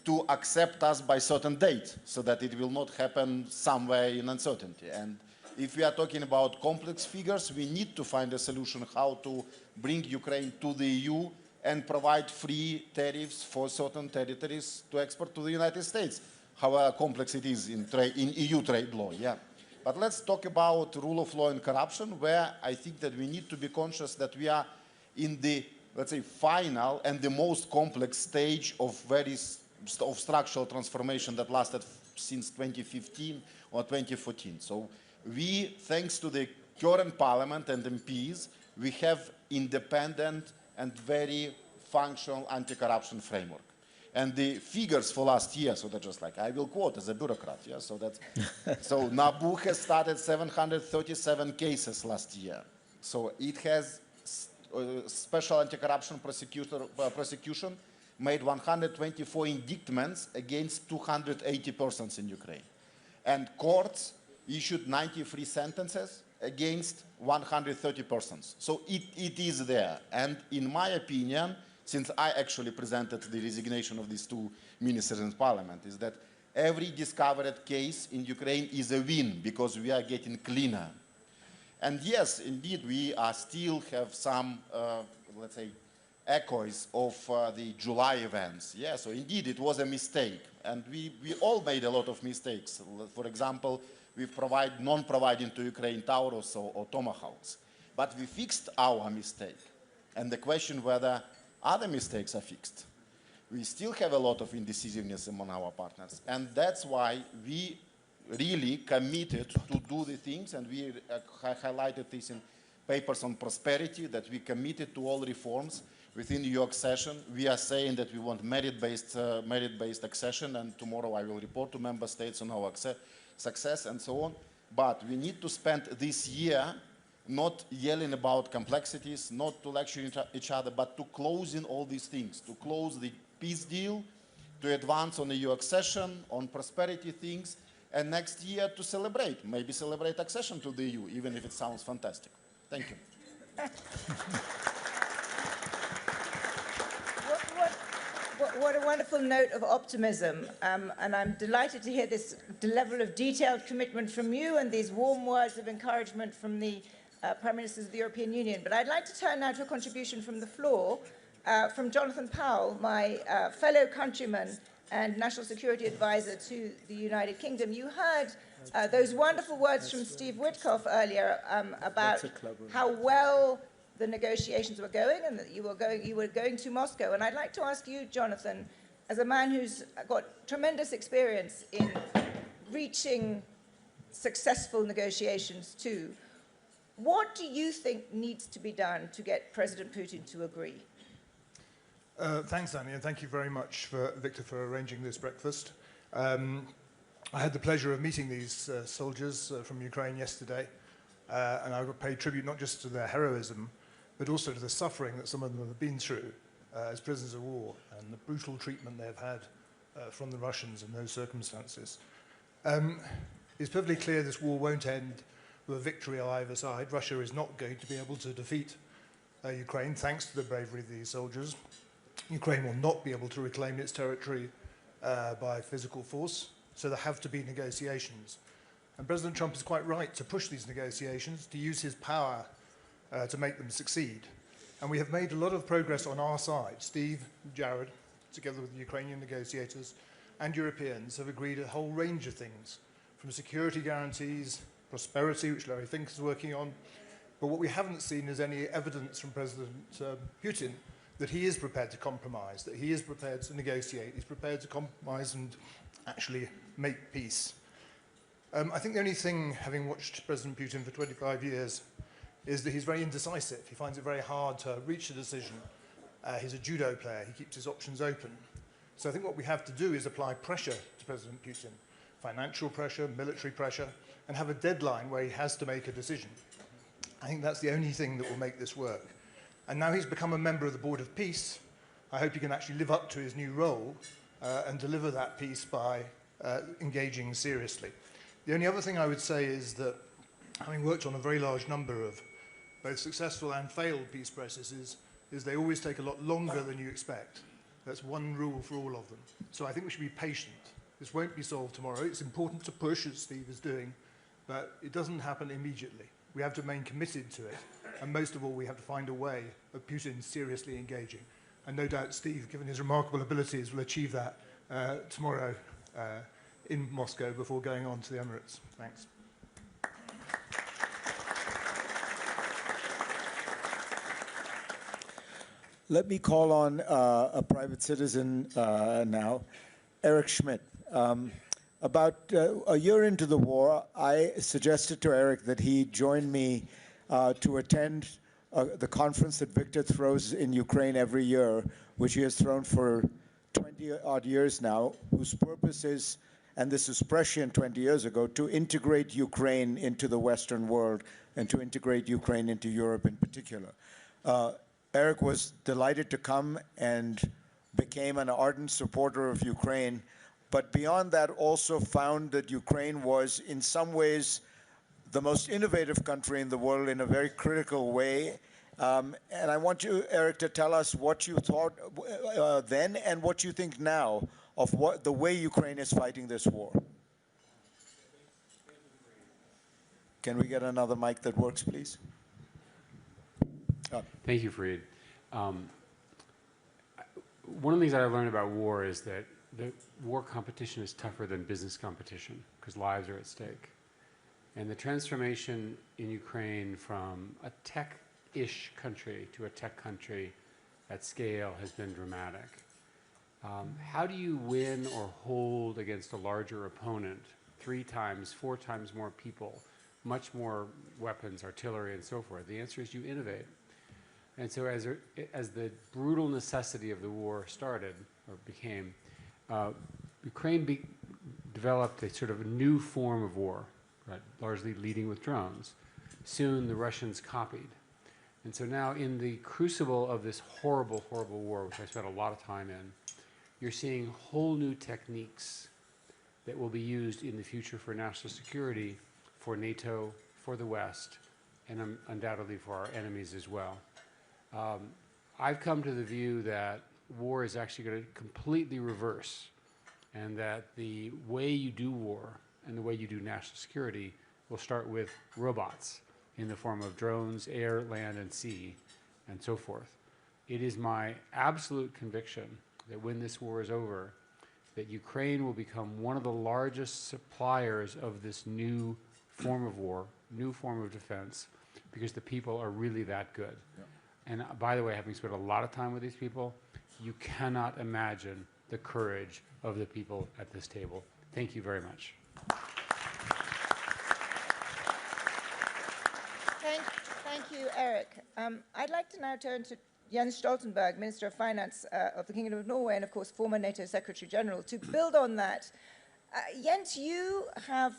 to accept us by certain date, so that it will not happen somewhere in uncertainty. And if we are talking about complex figures, we need to find a solution how to bring Ukraine to the EU and provide free tariffs for certain territories to export to the United States, however complex it is in EU trade law. Yeah. But let's talk about rule of law and corruption, where I think that we need to be conscious that we are in the, let's say, final and the most complex stage of structural transformation that lasted since 2015 or 2014. So we, thanks to the current parliament and MPs, we have independent and very functional anti-corruption framework. And the figures for last year, so that's just like, I will quote as a bureaucrat, yeah, so that's, so NABU has started 737 cases last year. So it has special anti-corruption prosecution made 124 indictments against 280 persons in Ukraine. And courts issued 93 sentences against 130 persons. So it is there. And in my opinion, since I actually presented the resignation of these two ministers in parliament, is that every discovered case in Ukraine is a win, because we are getting cleaner. And yes, indeed, we still have some, let's say, echoes of the July events. Yeah, so indeed it was a mistake, and we all made a lot of mistakes. For example, we non-providing to Ukraine Taurus or Tomahawks, but we fixed our mistake. And the question whether other mistakes are fixed, we still have a lot of indecisiveness among our partners, and that's why we really committed to do the things, and we highlighted this in papers on prosperity, that we committed to all reforms within EU accession. We are saying that we want merit-based accession, and tomorrow I will report to member states on our success and so on. But we need to spend this year not yelling about complexities, not to lecture each other, but to close in all these things, to close the peace deal, to advance on EU accession, on prosperity things, and next year to celebrate, maybe celebrate accession to the EU, even if it sounds fantastic. Thank you. What a wonderful note of optimism, and I'm delighted to hear this level of detailed commitment from you and these warm words of encouragement from the Prime Ministers of the European Union. But I'd like to turn now to a contribution from the floor, from Jonathan Powell, my fellow countryman and National Security Advisor to the United Kingdom. You heard those wonderful words from Steve Witkoff earlier about how well the negotiations were going, and that you were going to Moscow. And I'd like to ask you, Jonathan, as a man who's got tremendous experience in reaching successful negotiations too, what do you think needs to be done to get President Putin to agree? Thanks, Annie, and thank you very much, Victor, for arranging this breakfast. I had the pleasure of meeting these soldiers from Ukraine yesterday, and I would pay tribute not just to their heroism, but also to the suffering that some of them have been through as prisoners of war, and the brutal treatment they've had from the Russians in those circumstances. It's perfectly clear this war won't end with a victory on either side. Russia is not going to be able to defeat Ukraine, thanks to the bravery of these soldiers. Ukraine will not be able to reclaim its territory by physical force, so there have to be negotiations. And President Trump is quite right to push these negotiations, to use his power to make them succeed. And we have made a lot of progress on our side. Steve, Jared, together with the Ukrainian negotiators and Europeans, have agreed a whole range of things, from security guarantees, prosperity, which Larry Fink is working on. But what we haven't seen is any evidence from President Putin that he is prepared to compromise, that he is prepared to negotiate, he's prepared to compromise and actually make peace. I think the only thing, having watched President Putin for 25 years, is that he's very indecisive. He finds it very hard to reach a decision. He's a judo player. He keeps his options open. So I think what we have to do is apply pressure to President Putin, financial pressure, military pressure, and have a deadline where he has to make a decision. I think that's the only thing that will make this work. And now he's become a member of the Board of Peace. I hope he can actually live up to his new role and deliver that peace by engaging seriously. The only other thing I would say is that, having worked on a very large number of both successful and failed peace processes, is they always take a lot longer than you expect. That's one rule for all of them. So I think we should be patient. This won't be solved tomorrow. It's important to push, as Steve is doing, but it doesn't happen immediately. We have to remain committed to it. And most of all, we have to find a way of Putin seriously engaging. And no doubt Steve, given his remarkable abilities, will achieve that tomorrow in Moscow before going on to the Emirates. Thanks. Let me call on a private citizen now, Eric Schmidt. About a year into the war, I suggested to Eric that he join me to attend the conference that Victor throws in Ukraine every year, which he has thrown for 20-odd years now, whose purpose is, and this was prescient 20 years ago, to integrate Ukraine into the Western world and to integrate Ukraine into Europe in particular. Eric was delighted to come and became an ardent supporter of Ukraine, but beyond that also found that Ukraine was in some ways the most innovative country in the world in a very critical way. And I want you, Eric, to tell us what you thought then and what you think now of the way Ukraine is fighting this war. Can we get another mic that works, please? Thank you, Fareed. One of the things that I learned about war is that the war competition is tougher than business competition because lives are at stake. And the transformation in Ukraine from a tech-ish country to a tech country at scale has been dramatic. How do you win or hold against a larger opponent, 3 times, 4 times more people, much more weapons, artillery, and so forth? The answer is you innovate. And so as the brutal necessity of the war started, or became, Ukraine developed a sort of new form of war, right, largely leading with drones. Soon the Russians copied. And so now in the crucible of this horrible, horrible war, which I spent a lot of time in, you're seeing whole new techniques that will be used in the future for national security, for NATO, for the West, and undoubtedly for our enemies as well. I've come to the view that war is actually going to completely reverse, and that the way you do war and the way you do national security will start with robots in the form of drones, air, land, and sea, and so forth. It is my absolute conviction that when this war is over, that Ukraine will become one of the largest suppliers of this new form of war, new form of defense, because the people are really that good. Yep. And by the way, having spent a lot of time with these people, you cannot imagine the courage of the people at this table. Thank you very much. Thank you, Eric. I'd like to now turn to Jens Stoltenberg, Minister of Finance of the Kingdom of Norway, and of course former NATO Secretary General, to build on that. Jens, you have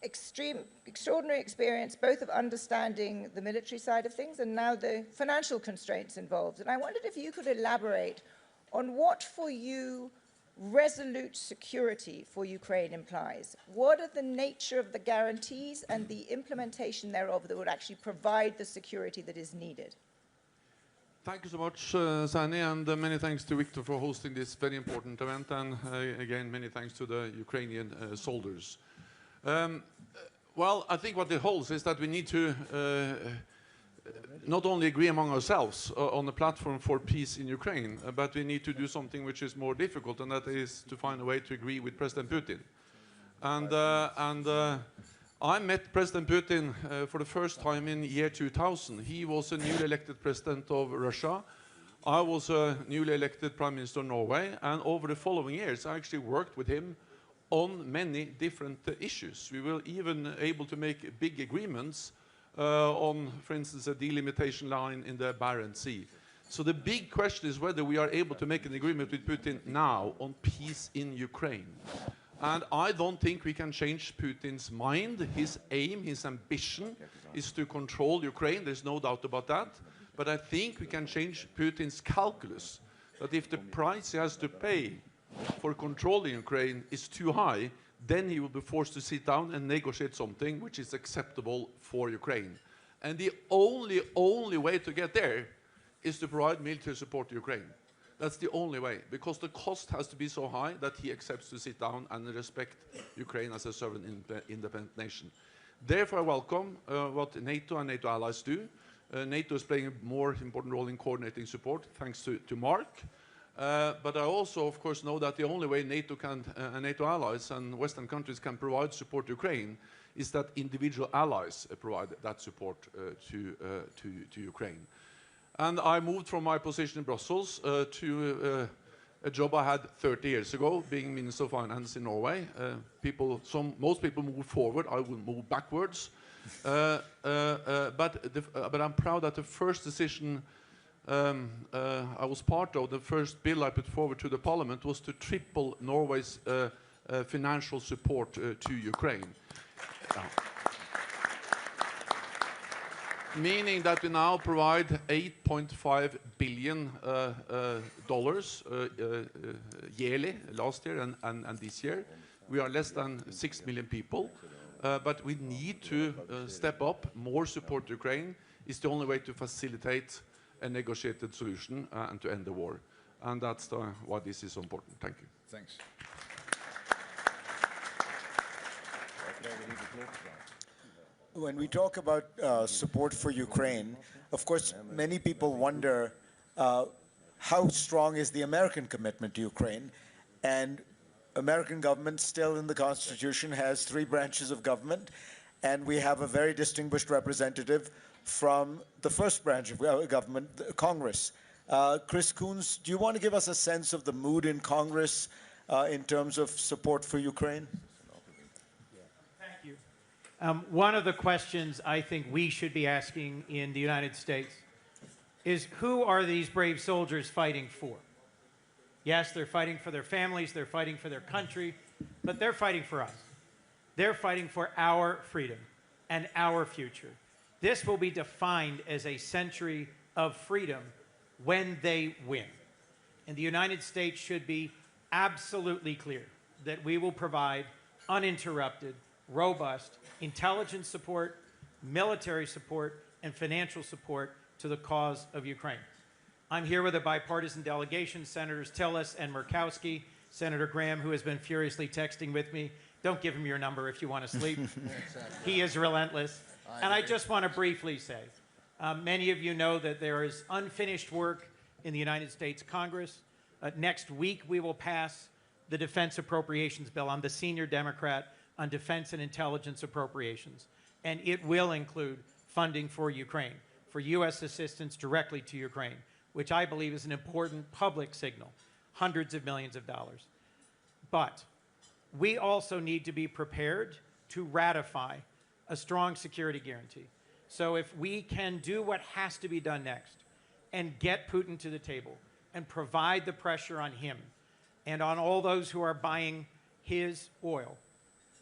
extraordinary experience both of understanding the military side of things and now the financial constraints involved. And I wondered if you could elaborate on what for you resolute security for Ukraine implies. What are the nature of the guarantees and the implementation thereof that would actually provide the security that is needed? Thank you so much, Sani, and many thanks to Victor for hosting this very important event, and again, many thanks to the Ukrainian soldiers. Well, I think what it holds is that we need to not only agree among ourselves on a platform for peace in Ukraine, but we need to do something which is more difficult, and that is to find a way to agree with President Putin. And I met President Putin for the first time in year 2000. He was a newly elected president of Russia. I was a newly elected Prime Minister of Norway, and over the following years I actually worked with him on many different issues. We were even able to make big agreements on, for instance, a delimitation line in the Barents Sea. So the big question is whether we are able to make an agreement with Putin now on peace in Ukraine. And I don't think we can change Putin's mind. His aim, his ambition is to control Ukraine. There's no doubt about that. But I think we can change Putin's calculus, that if the price he has to pay for controlling Ukraine is too high, then he will be forced to sit down and negotiate something which is acceptable for Ukraine. And the only way to get there is to provide military support to Ukraine. That's the only way, because the cost has to be so high that he accepts to sit down and respect Ukraine as a sovereign independent nation. Therefore, I welcome what NATO and NATO allies do. NATO is playing a more important role in coordinating support, thanks to Mark. But I also, of course, know that the only way NATO and NATO allies and Western countries can provide support to Ukraine is that individual allies provide that support to Ukraine. And I moved from my position in Brussels to a job I had 30 years ago, being Minister of Finance in Norway. Most people move forward, I will move backwards. But I'm proud that the first decision I was part of, the first bill I put forward to the Parliament, was to triple Norway's financial support to Ukraine. Meaning that we now provide $8.5 billion yearly, last year and this year. We are less than 6 million people, but we need to step up. More support to Ukraine is the only way to facilitate a negotiated solution and to end the war. And that's why this is so important. Thank you. Thanks. When we talk about support for Ukraine, of course, many people wonder how strong is the American commitment to Ukraine? And American government still in the Constitution has 3 branches of government, and we have a very distinguished representative from the first branch of government, Congress. Chris Coons, do you want to give us a sense of the mood in Congress in terms of support for Ukraine? One of the questions I think we should be asking in the United States is, who are these brave soldiers fighting for? Yes, they're fighting for their families, they're fighting for their country, but they're fighting for us. They're fighting for our freedom and our future. This will be defined as a century of freedom when they win. And the United States should be absolutely clear that we will provide uninterrupted, robust intelligence support, military support, and financial support to the cause of Ukraine. I'm here with a bipartisan delegation, Senators Tillis and Murkowski, Senator Graham, who has been furiously texting with me. Don't give him your number if you want to sleep. He is relentless. And I just want to briefly say, many of you know that there is unfinished work in the United States Congress. Next week, we will pass the Defense Appropriations Bill. I'm the senior Democrat on defense and intelligence appropriations. And it will include funding for Ukraine, for U.S. assistance directly to Ukraine, which I believe is an important public signal, hundreds of millions of dollars. But we also need to be prepared to ratify a strong security guarantee. So if we can do what has to be done next and get Putin to the table and provide the pressure on him and on all those who are buying his oil,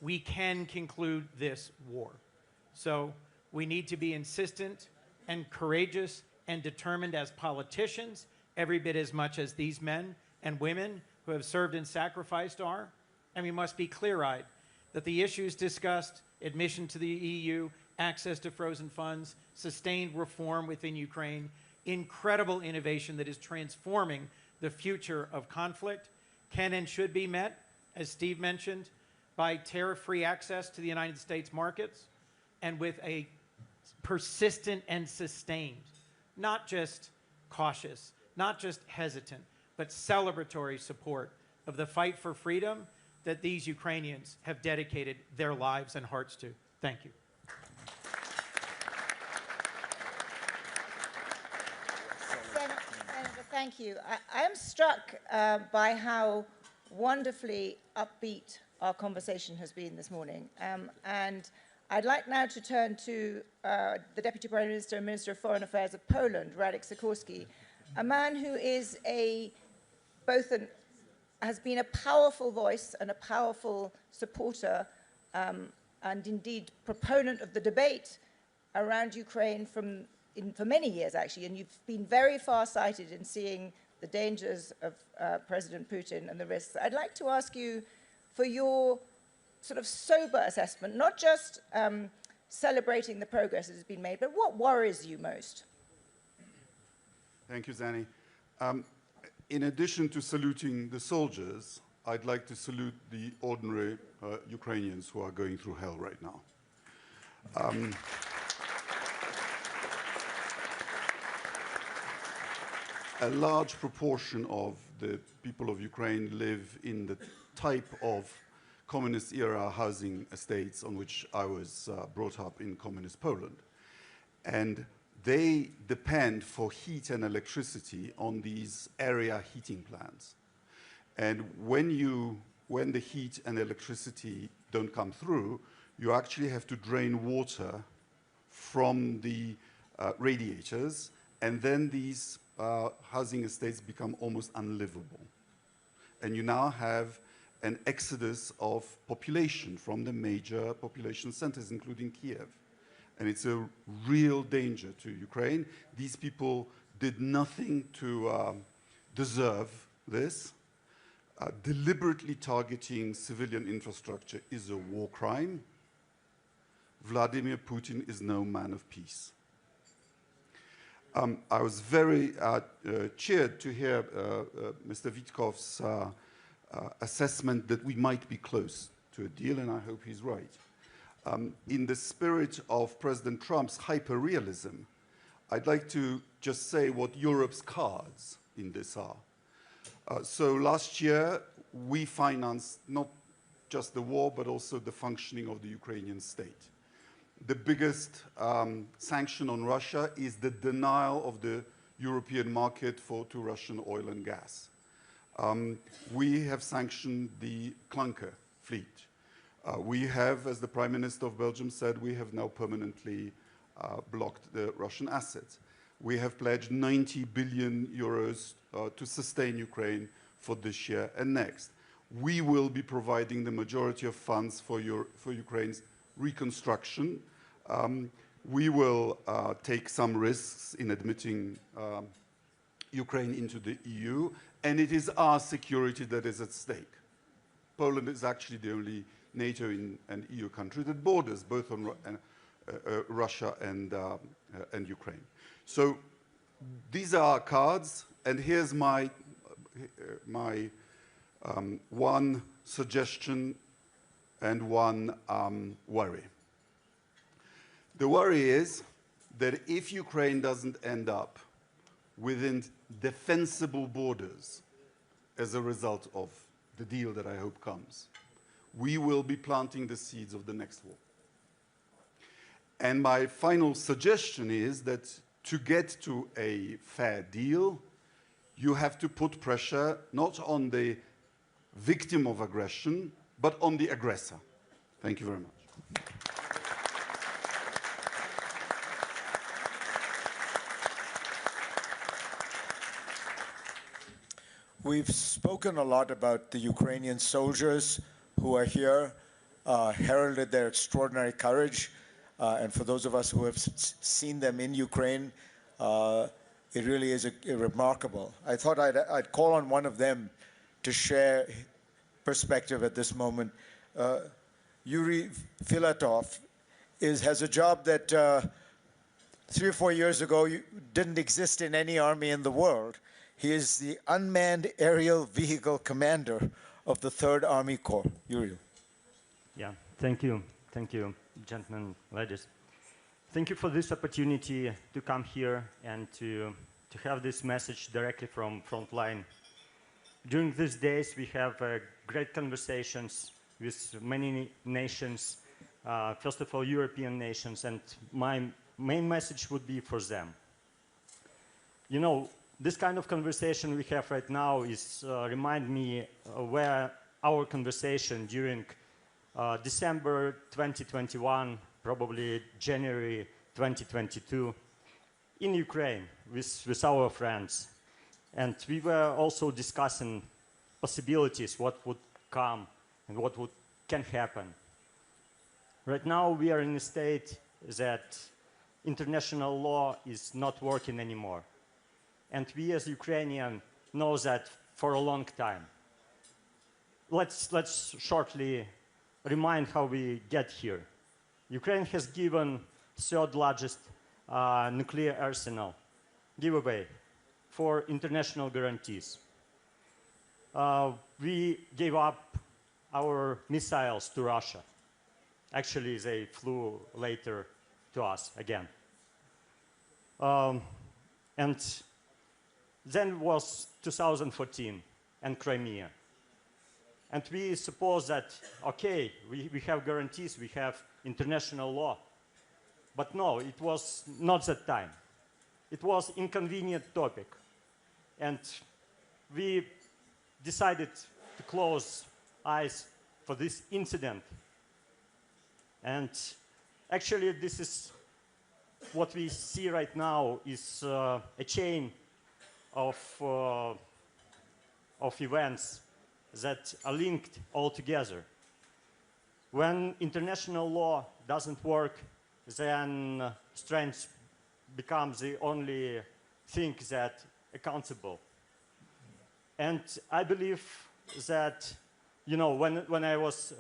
we can conclude this war. So we need to be insistent and courageous and determined as politicians, every bit as much as these men and women who have served and sacrificed are. And we must be clear-eyed that the issues discussed, admission to the EU, access to frozen funds, sustained reform within Ukraine, incredible innovation that is transforming the future of conflict, can and should be met, as Steve mentioned, by tariff-free access to the United States markets, and with a persistent and sustained, not just cautious, not just hesitant, but celebratory support of the fight for freedom that these Ukrainians have dedicated their lives and hearts to. Thank you. Senator, thank you. I am struck by how wonderfully upbeat our conversation has been this morning. And I'd like now to turn to the Deputy Prime Minister and Minister of Foreign Affairs of Poland, Radek Sikorski, a man who is has been a powerful voice and a powerful supporter and indeed proponent of the debate around Ukraine for many years, actually. And you've been very far-sighted in seeing the dangers of President Putin and the risks. I'd like to ask you for your sort of sober assessment, not just celebrating the progress that has been made, but what worries you most? Thank you, Zanny. In addition to saluting the soldiers, I'd like to salute the ordinary Ukrainians who are going through hell right now. A large proportion of the people of Ukraine live in the type of communist-era housing estates on which I was brought up in communist Poland. And they depend for heat and electricity on these area heating plants. And when the heat and electricity don't come through, you actually have to drain water from the radiators, and then these housing estates become almost unlivable. And you now have an exodus of population from the major population centers, including Kyiv. And it's a real danger to Ukraine. These people did nothing to deserve this. Deliberately targeting civilian infrastructure is a war crime. Vladimir Putin is no man of peace. I was very cheered to hear Mr. Witkoff's assessment that we might be close to a deal, and I hope he's right. In the spirit of President Trump's hyper-realism, I'd like to just say what Europe's cards in this are. So last year, we financed not just the war, but also the functioning of the Ukrainian state. The biggest sanction on Russia is the denial of the European market to Russian oil and gas. We have sanctioned the clunker fleet. We have, as the Prime Minister of Belgium said, we have now permanently blocked the Russian assets. We have pledged 90 billion euros to sustain Ukraine for this year and next. We will be providing the majority of funds for Ukraine's reconstruction. We will take some risks in admitting Ukraine into the EU, and it is our security that is at stake. Poland is actually the only NATO and EU country that borders both on Russia and Ukraine. So these are our cards, and here's my one suggestion and one worry. The worry is that if Ukraine doesn't end up within defensible borders as a result of the deal that I hope comes, we will be planting the seeds of the next war. And my final suggestion is that to get to a fair deal, you have to put pressure not on the victim of aggression, but on the aggressor. Thank you very much. We've spoken a lot about the Ukrainian soldiers who are here, heralded their extraordinary courage. And for those of us who have seen them in Ukraine, it really is remarkable. I thought I'd call on one of them to share perspective at this moment. Yuri Filatov has a job that 3 or 4 years ago didn't exist in any army in the world. He is the unmanned aerial vehicle commander of the 3rd Army Corps. Yuri. Yeah, thank you, gentlemen, ladies. Thank you for this opportunity to come here and to have this message directly from frontline. During these days, we have great conversations with many nations, first of all, European nations, and my main message would be for them. You know, this kind of conversation we have right now is remind me where our conversation during December 2021, probably January 2022, in Ukraine with our friends. And we were also discussing possibilities, what would come and what can happen. Right now we are in a state that international law is not working anymore. And we as Ukrainians know that for a long time. Let's shortly remind how we get here. Ukraine has given third largest nuclear arsenal giveaway for international guarantees. We gave up our missiles to Russia. Actually, they flew later to us again. And then was 2014 and Crimea. And we suppose that, okay, we have guarantees, we have international law. But no, it was not that time. It was an inconvenient topic. And we decided to close eyes for this incident. And actually, this is what we see right now is a chain of events that are linked all together. When international law doesn't work, then strength becomes the only thing that accountable. And I believe that, you know, when I was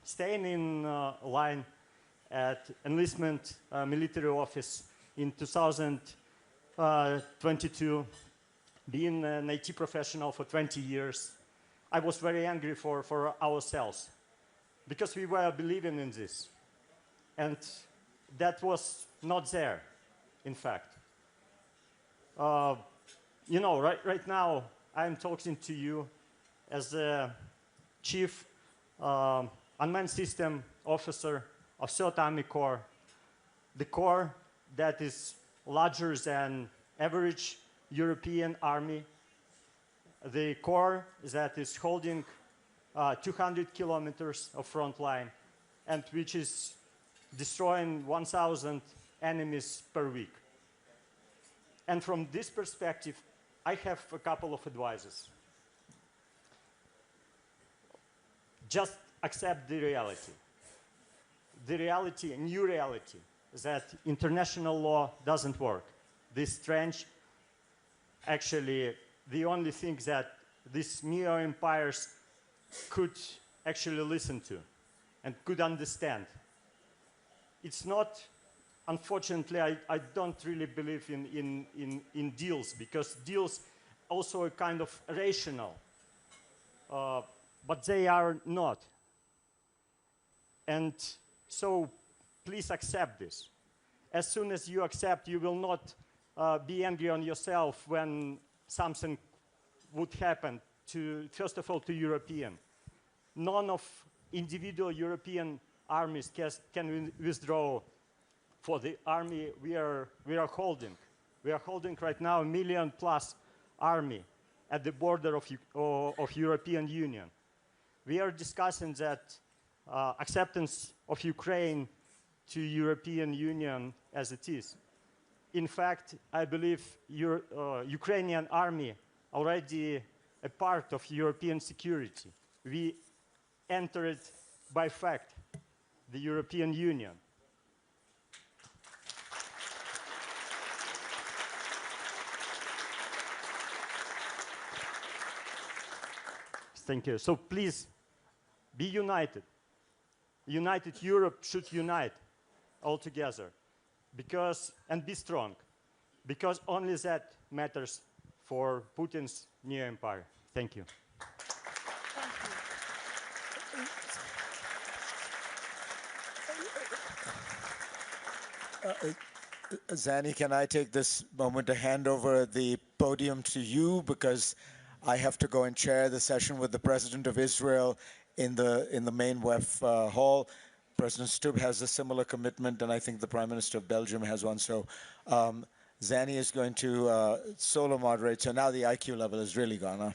staying in line at enlistment military office in 2022, being an IT professional for 20 years, I was very angry for ourselves because we were believing in this. And that was not there, in fact. You know, right now, I'm talking to you as the Chief Unmanned System Officer of 3rd Army Corps, the corps that is larger than average European army, the corps that is holding 200 kilometers of front line and which is destroying 1,000 enemies per week. And from this perspective, I have a couple of advices. Just accept the reality. The reality, a new reality, that international law doesn't work. This trench, actually, the only thing that these neo-empires could actually listen to and could understand. It's not, unfortunately, I don't really believe in deals, because deals also are kind of rational, but they are not. And so please accept this. As soon as you accept, you will not be angry on yourself when something would happen to, first of all, to European. None of individual European armies can withdraw for the army we are holding. We are holding right now 1 million+ army at the border of European Union. We are discussing that acceptance of Ukraine to European Union as it is. In fact, I believe Ukrainian army already a part of European security. We entered by fact the European Union. Thank you. So please be united. United Europe should unite all together, and be strong, because only that matters for Putin's new empire. Thank you. Zani, can I take this moment to hand over the podium to you, because I have to go and chair the session with the President of Israel in the main WEF hall. President Stubb has a similar commitment, and I think the Prime Minister of Belgium has one. So Zanny is going to solo moderate, so now the IQ level has really gone up.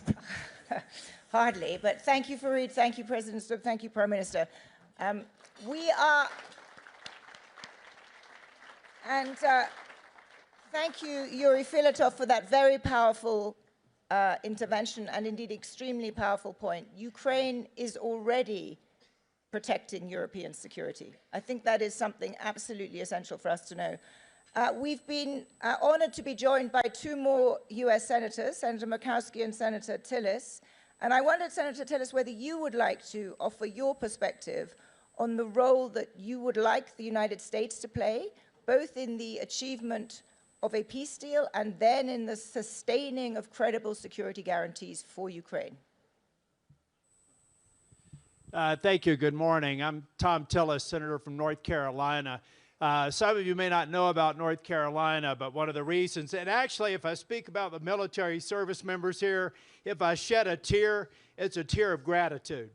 Hardly, but thank you, Fareed. Thank you, President Stubb. Thank you, Prime Minister. Thank you, Yuri Filatov, for that very powerful intervention and indeed extremely powerful point. Ukraine is already protecting European security. I think that is something absolutely essential for us to know. We've been honored to be joined by two more US senators, Senator Murkowski and Senator Tillis. And I wondered, Senator Tillis, whether you would like to offer your perspective on the role that you would like the United States to play, both in the achievement of a peace deal and then in the sustaining of credible security guarantees for Ukraine. Thank you. Good morning. I'm Tom Tillis, Senator from North Carolina. Some of you may not know about North Carolina, but one of the reasons, and actually if I speak about the military service members here, if I shed a tear, it's a tear of gratitude.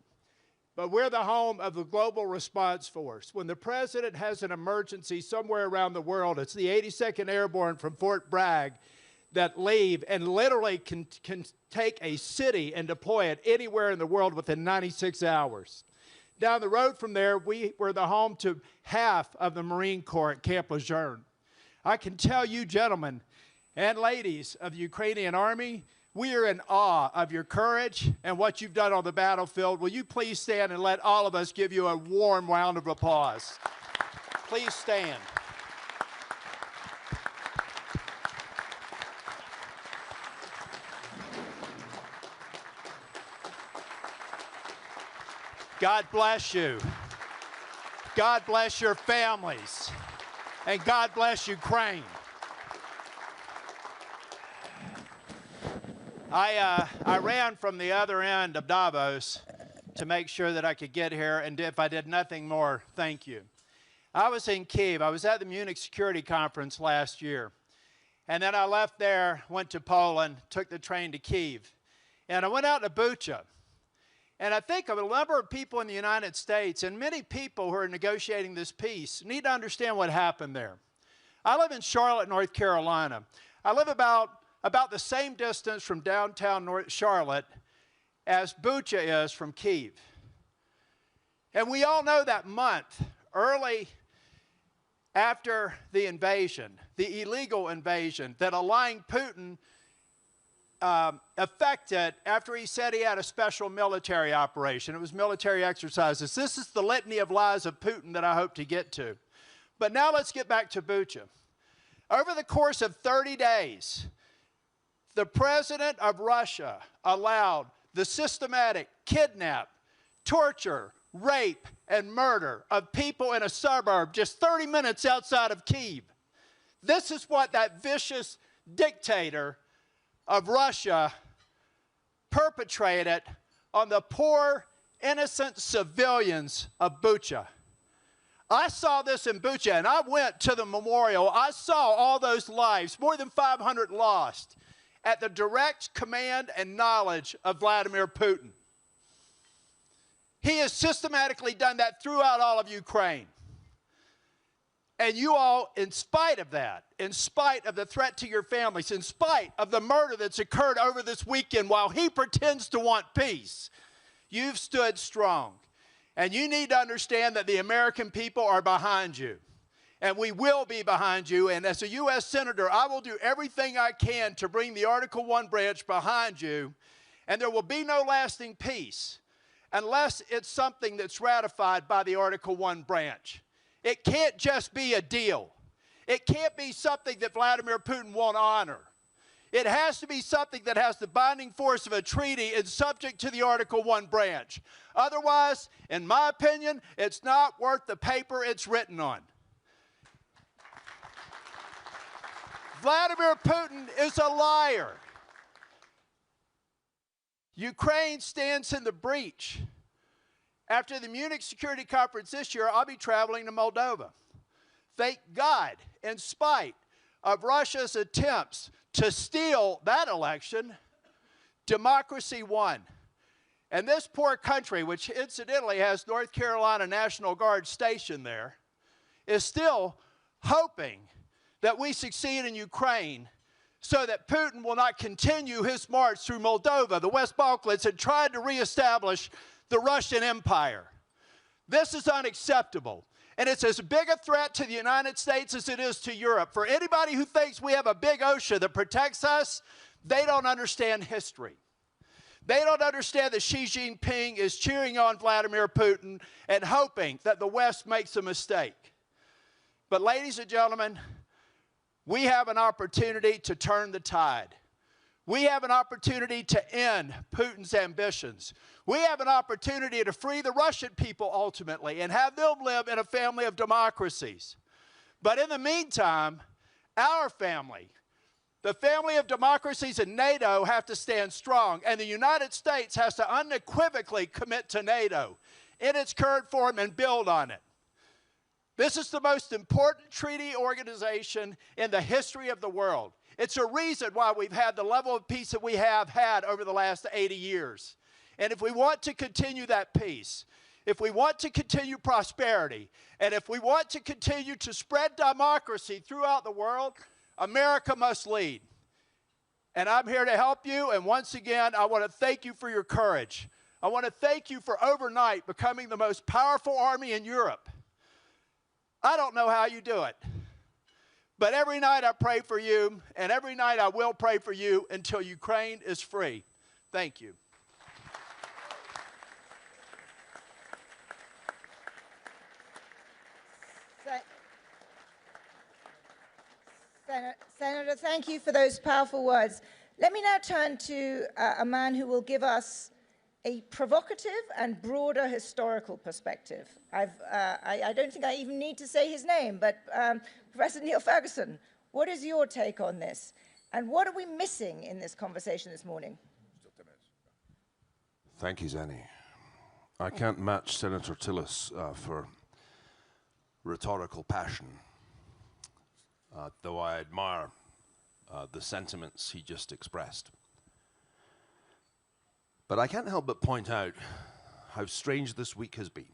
But we're the home of the Global Response Force. When the President has an emergency somewhere around the world, it's the 82nd Airborne from Fort Bragg that leave and literally can take a city and deploy it anywhere in the world within 96 hours. Down the road from there, we're the home to half of the Marine Corps at Camp Lejeune. I can tell you, gentlemen and ladies of the Ukrainian Army, we are in awe of your courage and what you've done on the battlefield. Will you please stand and let all of us give you a warm round of applause? Please stand. God bless you. God bless your families. And God bless Ukraine. I ran from the other end of Davos to make sure that I could get here, and if I did nothing more, thank you. I was in Kyiv. I was at the Munich Security Conference last year. And then I left there, went to Poland, took the train to Kyiv. And I went out to Bucha. And I think of a number of people in the United States, and many people who are negotiating this peace, need to understand what happened there. I live in Charlotte, North Carolina. I live about the same distance from downtown Charlotte as Bucha is from Kyiv. And we all know that month, early after the invasion, the illegal invasion that a lying Putin effected after he said he had a special military operation. It was military exercises. This is the litany of lies of Putin that I hope to get to. But now let's get back to Bucha. Over the course of 30 days, the president of Russia allowed the systematic kidnap, torture, rape, and murder of people in a suburb just 30 minutes outside of Kyiv. This is what that vicious dictator of Russia perpetrated on the poor, innocent civilians of Bucha. I saw this in Bucha, and I went to the memorial. I saw all those lives, more than 500 lost, at the direct command and knowledge of Vladimir Putin. He has systematically done that throughout all of Ukraine. And you all, in spite of that, in spite of the threat to your families, in spite of the murder that's occurred over this weekend while he pretends to want peace, you've stood strong. And you need to understand that the American people are behind you. And we will be behind you. And as a U.S. Senator, I will do everything I can to bring the Article 1 branch behind you. And there will be no lasting peace unless it's something that's ratified by the Article 1 branch. It can't just be a deal. It can't be something that Vladimir Putin won't honor. It has to be something that has the binding force of a treaty and subject to the Article 1 branch. Otherwise, in my opinion, it's not worth the paper it's written on. Vladimir Putin is a liar. Ukraine stands in the breach. After the Munich Security Conference this year, I'll be traveling to Moldova. Thank God, in spite of Russia's attempts to steal that election, democracy won. And this poor country, which incidentally has North Carolina National Guard stationed there, is still hoping that we succeed in Ukraine so that Putin will not continue his march through Moldova, the West Balkans, and try to reestablish the Russian Empire. This is unacceptable. And it's as big a threat to the United States as it is to Europe. For anybody who thinks we have a big ocean that protects us, they don't understand history. They don't understand that Xi Jinping is cheering on Vladimir Putin and hoping that the West makes a mistake. But ladies and gentlemen, we have an opportunity to turn the tide. We have an opportunity to end Putin's ambitions. We have an opportunity to free the Russian people ultimately and have them live in a family of democracies. But in the meantime, our family, the family of democracies in NATO, have to stand strong, and the United States has to unequivocally commit to NATO in its current form and build on it. This is the most important treaty organization in the history of the world. It's a reason why we've had the level of peace that we have had over the last 80 years. And if we want to continue that peace, if we want to continue prosperity, and if we want to continue to spread democracy throughout the world, America must lead. And I'm here to help you, and once again, I want to thank you for your courage. I want to thank you for overnight becoming the most powerful army in Europe. I don't know how you do it. But every night I pray for you, and every night I will pray for you until Ukraine is free. Thank you. Senator, thank you for those powerful words. Let me now turn to a man who will give us a provocative and broader historical perspective. I don't think I even need to say his name, but Professor Neil Ferguson, what is your take on this? And what are we missing in this conversation this morning? Thank you, Zanny. I can't match Senator Tillis for rhetorical passion, though I admire the sentiments he just expressed. But I can't help but point out how strange this week has been.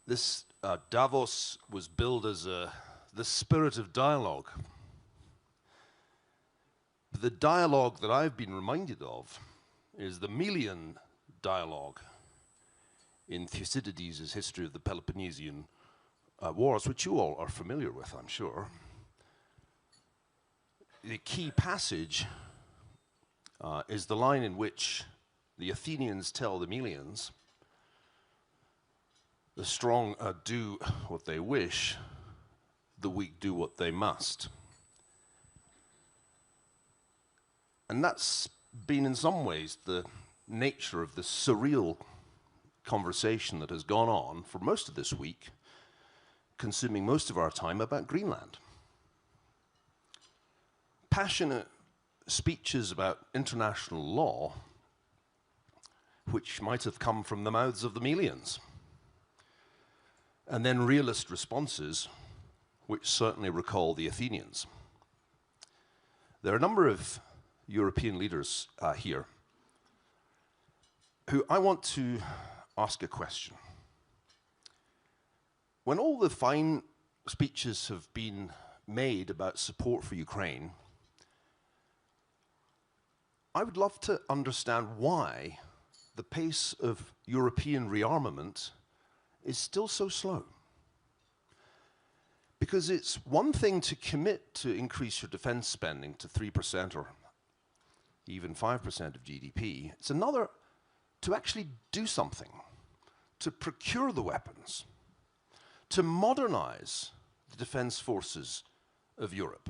This Davos was billed as the spirit of dialogue. But the dialogue that I've been reminded of is the Melian dialogue in Thucydides' history of the Peloponnesian Wars, which you all are familiar with, I'm sure. The key passage is the line in which the Athenians tell the Melians, the strong do what they wish, the weak do what they must. And that's been in some ways the nature of the surreal conversation that has gone on for most of this week, consuming most of our time about Greenland. Passionate speeches about international law, which might have come from the mouths of the Melians, and then realist responses, which certainly recall the Athenians. There are a number of European leaders here who I want to ask a question. When all the fine speeches have been made about support for Ukraine, I would love to understand why the pace of European rearmament is still so slow. Because it's one thing to commit to increase your defense spending to 3% or even 5% of GDP. It's another to actually do something, to procure the weapons, to modernize the defense forces of Europe.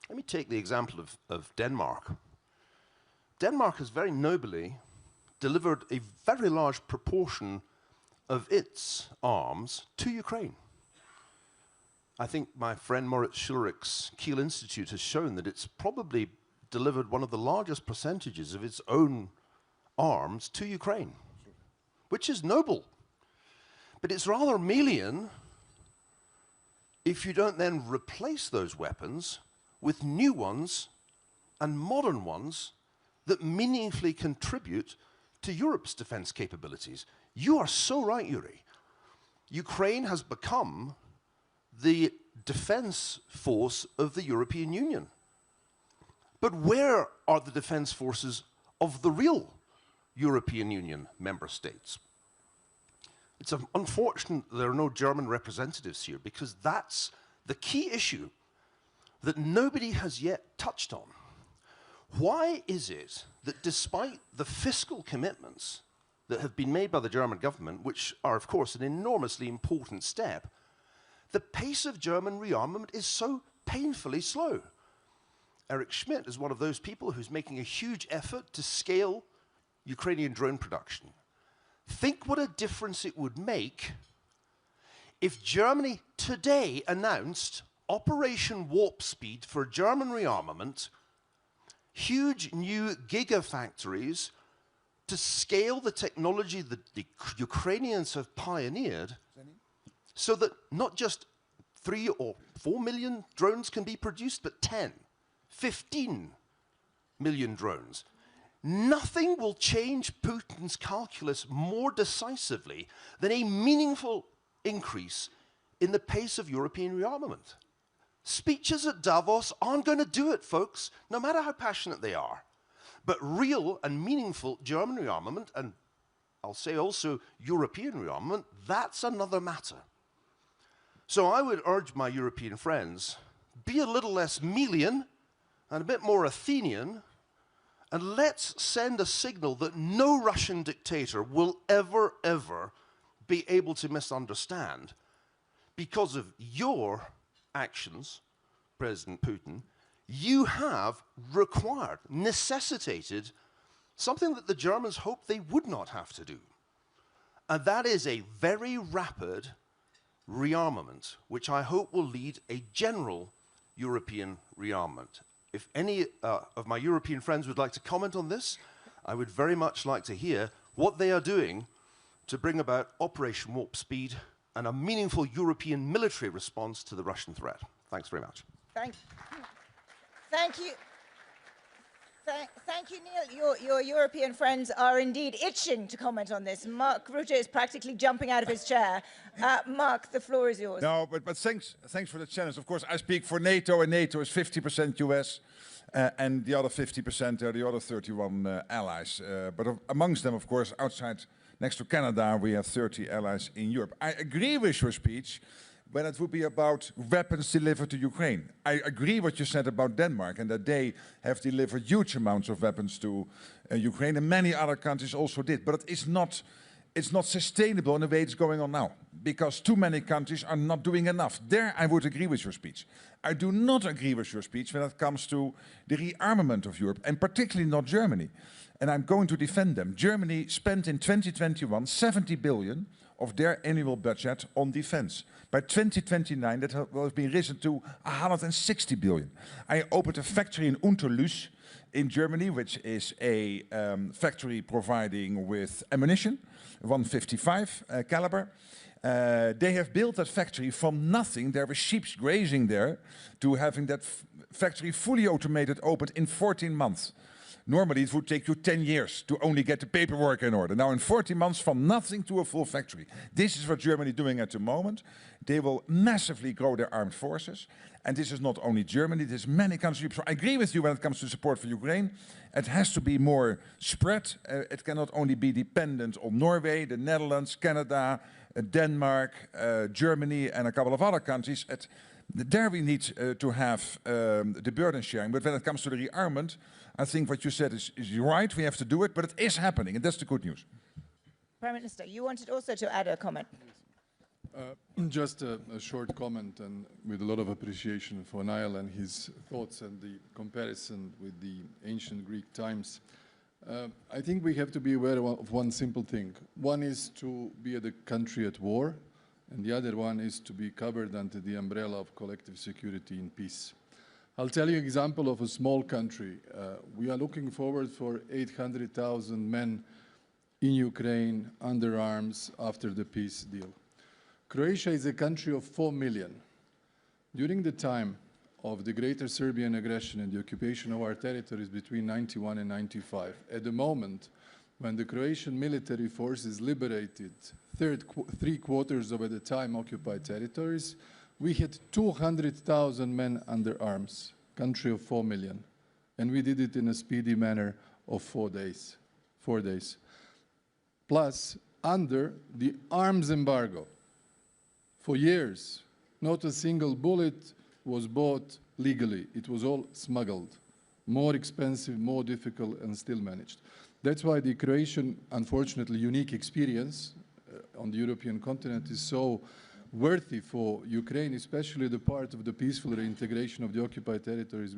Let me take the example of Denmark. Denmark has very nobly delivered a very large proportion of its arms to Ukraine. I think my friend Moritz Schulrich's Kiel Institute has shown that it's probably delivered one of the largest percentages of its own arms to Ukraine, which is noble. But it's rather Melian if you don't then replace those weapons with new ones and modern ones that meaningfully contribute to Europe's defense capabilities. You are so right, Yuri. Ukraine has become the defense force of the European Union. But where are the defense forces of the real European Union member states? It's unfortunate there are no German representatives here, because that's the key issue that nobody has yet touched on. Why is it that despite the fiscal commitments that have been made by the German government, which are of course an enormously important step, the pace of German rearmament is so painfully slow? Eric Schmidt is one of those people who's making a huge effort to scale Ukrainian drone production. Think what a difference it would make if Germany today announced Operation Warp Speed for German rearmament, huge new gigafactories to scale the technology that the Ukrainians have pioneered, so that not just 3 or 4 million drones can be produced, but 10, 15 million drones. Nothing will change Putin's calculus more decisively than a meaningful increase in the pace of European rearmament. Speeches at Davos aren't going to do it, folks, no matter how passionate they are. But real and meaningful German rearmament, and I'll say also European rearmament, that's another matter. So I would urge my European friends, be a little less Melian and a bit more Athenian, and let's send a signal that no Russian dictator will ever, ever be able to misunderstand. Because of your actions, President Putin, you have required, necessitated something that the Germans hoped they would not have to do. And that is a very rapid rearmament, which I hope will lead a general European rearmament. If any of my European friends would like to comment on this, I would very much like to hear what they are doing to bring about Operation Warp Speed and a meaningful European military response to the Russian threat. Thanks very much. Thank you. Thank you, Neil. Your European friends are indeed itching to comment on this. Mark Rutte is practically jumping out of his chair. Mark, the floor is yours. No, but thanks for the challenge. Of course, I speak for NATO, and NATO is 50% US, and the other 50% are the other 31 allies. But amongst them, of course, outside, next to Canada, we have 30 allies in Europe. I agree with your speech when it would be about weapons delivered to Ukraine. I agree what you said about Denmark, and that they have delivered huge amounts of weapons to Ukraine, and many other countries also did. But it's not sustainable in the way it's going on now, because too many countries are not doing enough. There I would agree with your speech. I do not agree with your speech when it comes to the rearmament of Europe, and particularly not Germany. And I'm going to defend them. Germany spent in 2021 70 billion of their annual budget on defense. By 2029, that will be risen to 160 billion. I opened a factory in Unterlüß in Germany, which is a factory providing with ammunition, 155 caliber. They have built that factory from nothing. There were sheep grazing there, to having that factory fully automated opened in 14 months. Normally it would take you 10 years to only get the paperwork in order. Now in 14 months, from nothing to a full factory. This is what Germany is doing at the moment. They will massively grow their armed forces. And this is not only Germany, this is many countries. So I agree with you when it comes to support for Ukraine. It has to be more spread. It cannot only be dependent on Norway, the Netherlands, Canada, Denmark, Germany, and a couple of other countries. There we need to have the burden sharing. But when it comes to the rearmament, I think what you said is right. We have to do it, but it is happening, and that's the good news. Prime Minister, you wanted also to add a comment. Just a short comment, and with a lot of appreciation for Niall and his thoughts and the comparison with the ancient Greek times. I think we have to be aware of one simple thing. One is to be a country at war, and the other one is to be covered under the umbrella of collective security in peace. I'll tell you an example of a small country. We are looking forward for 800,000 men in Ukraine under arms after the peace deal. Croatia is a country of 4 million. During the time of the Greater Serbian aggression and the occupation of our territories between 91 and 95, at the moment when the Croatian military forces liberated 3/4 of at the time occupied territories, We had 200,000 men under arms, country of 4 million. And we did it in a speedy manner of 4 days. 4 days. Plus, under the arms embargo. For years, not a single bullet was bought legally. It was all smuggled. More expensive, more difficult, and still managed. That's why the Croatian, unfortunately, unique experience on the European continent is so worthy for Ukraine, especially the part of the peaceful reintegration of the occupied territories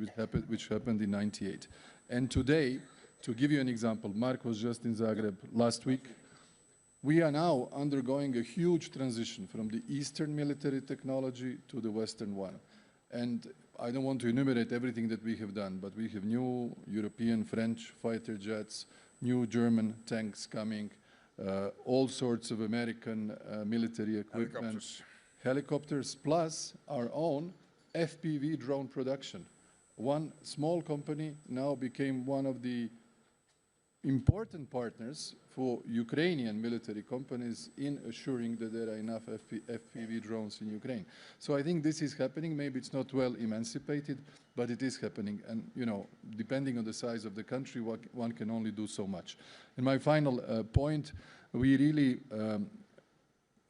which happened in '98. And today, to give you an example, Mark was just in Zagreb last week. We are now undergoing a huge transition from the Eastern military technology to the Western one. And I don't want to enumerate everything that we have done, but we have new European, French fighter jets, new German tanks coming, all sorts of American military equipment, helicopters, plus our own FPV drone production. One small company now became one of the important partners for Ukrainian military companies in assuring that there are enough FPV drones in Ukraine. So I think this is happening. Maybe it's not well emancipated, but it is happening. And, you know, depending on the size of the country, one can only do so much. And my final point, we really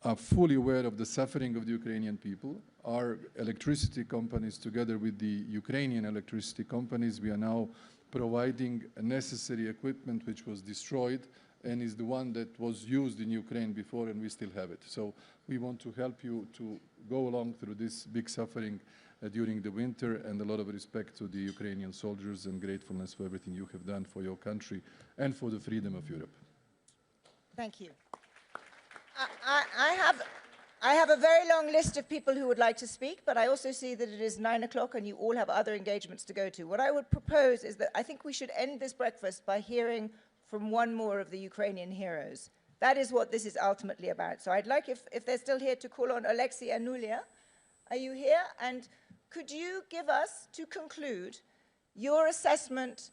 are fully aware of the suffering of the Ukrainian people. Our electricity companies, together with the Ukrainian electricity companies, we are now providing necessary equipment which was destroyed and is the one that was used in Ukraine before, and we still have it. So we want to help you to go along through this big suffering during the winter, and a lot of respect to the Ukrainian soldiers and gratefulness for everything you have done for your country and for the freedom of Europe. Thank you. I have a very long list of people who would like to speak, but I also see that it is 9 o'clock and you all have other engagements to go to. What I would propose is that I think we should end this breakfast by hearing from one more of the Ukrainian heroes. That is what this is ultimately about. So I'd like, if they're still here, to call on Alexei and Yulia. Are you here? And could you give us, to conclude, your assessment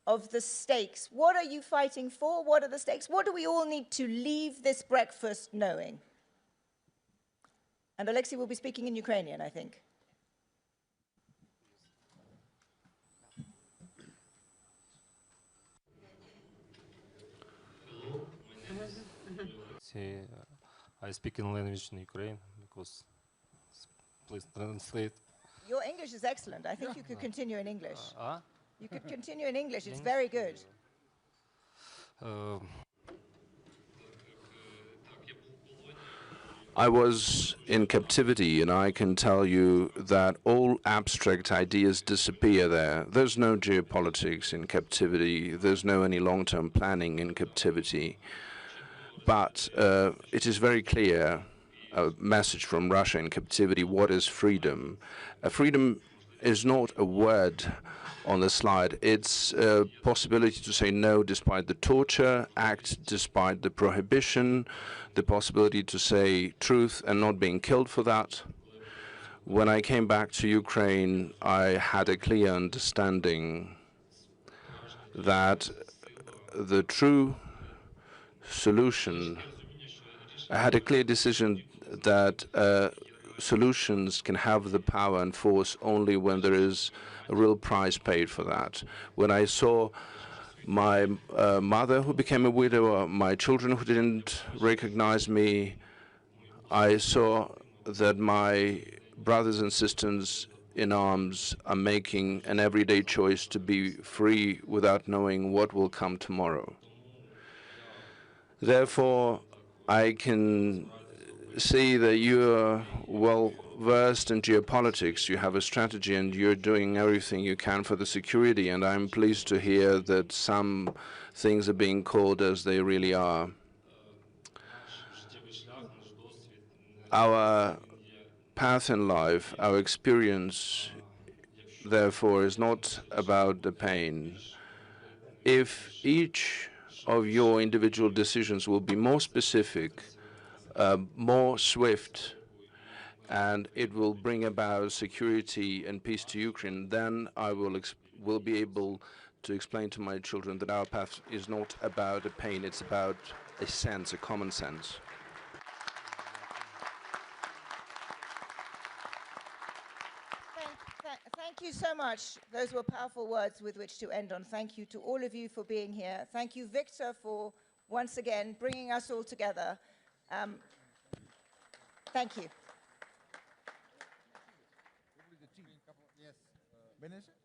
of the stakes? What are you fighting for? What are the stakes? What do we all need to leave this breakfast knowing? And Alexei will be speaking in Ukrainian, I think. I speak in language in Ukraine because please translate. Your English is excellent. I think you could continue in English. You could continue in English. It's very good. I was in captivity, and I can tell you that all abstract ideas disappear there. There's no geopolitics in captivity. There's no any long-term planning in captivity. But it is very clear, a message from Russia in captivity, what is freedom? Freedom is not a word on the slide. It's a possibility to say no despite the torture, act despite the prohibition, the possibility to say truth and not being killed for that. When I came back to Ukraine, I had a clear understanding that the true solution, I had a clear decision that solutions can have the power and force only when there is a real price paid for that. When I saw my mother who became a widower, my children who didn't recognize me, I saw that my brothers and sisters in arms are making an everyday choice to be free without knowing what will come tomorrow. Therefore, I can see that you're well versed in geopolitics. You have a strategy and you're doing everything you can for the security, and I'm pleased to hear that some things are being called as they really are. Our path in life, our experience, therefore, is not about the pain. If each of your individual decisions will be more specific, more swift, and it will bring about security and peace to Ukraine, then I will be able to explain to my children that our path is not about a pain, it's about a sense, a common sense. so much. Those were powerful words with which to end on. Thank you to all of you for being here. Thank you, Victor, for once again bringing us all together. Thank you. Yes.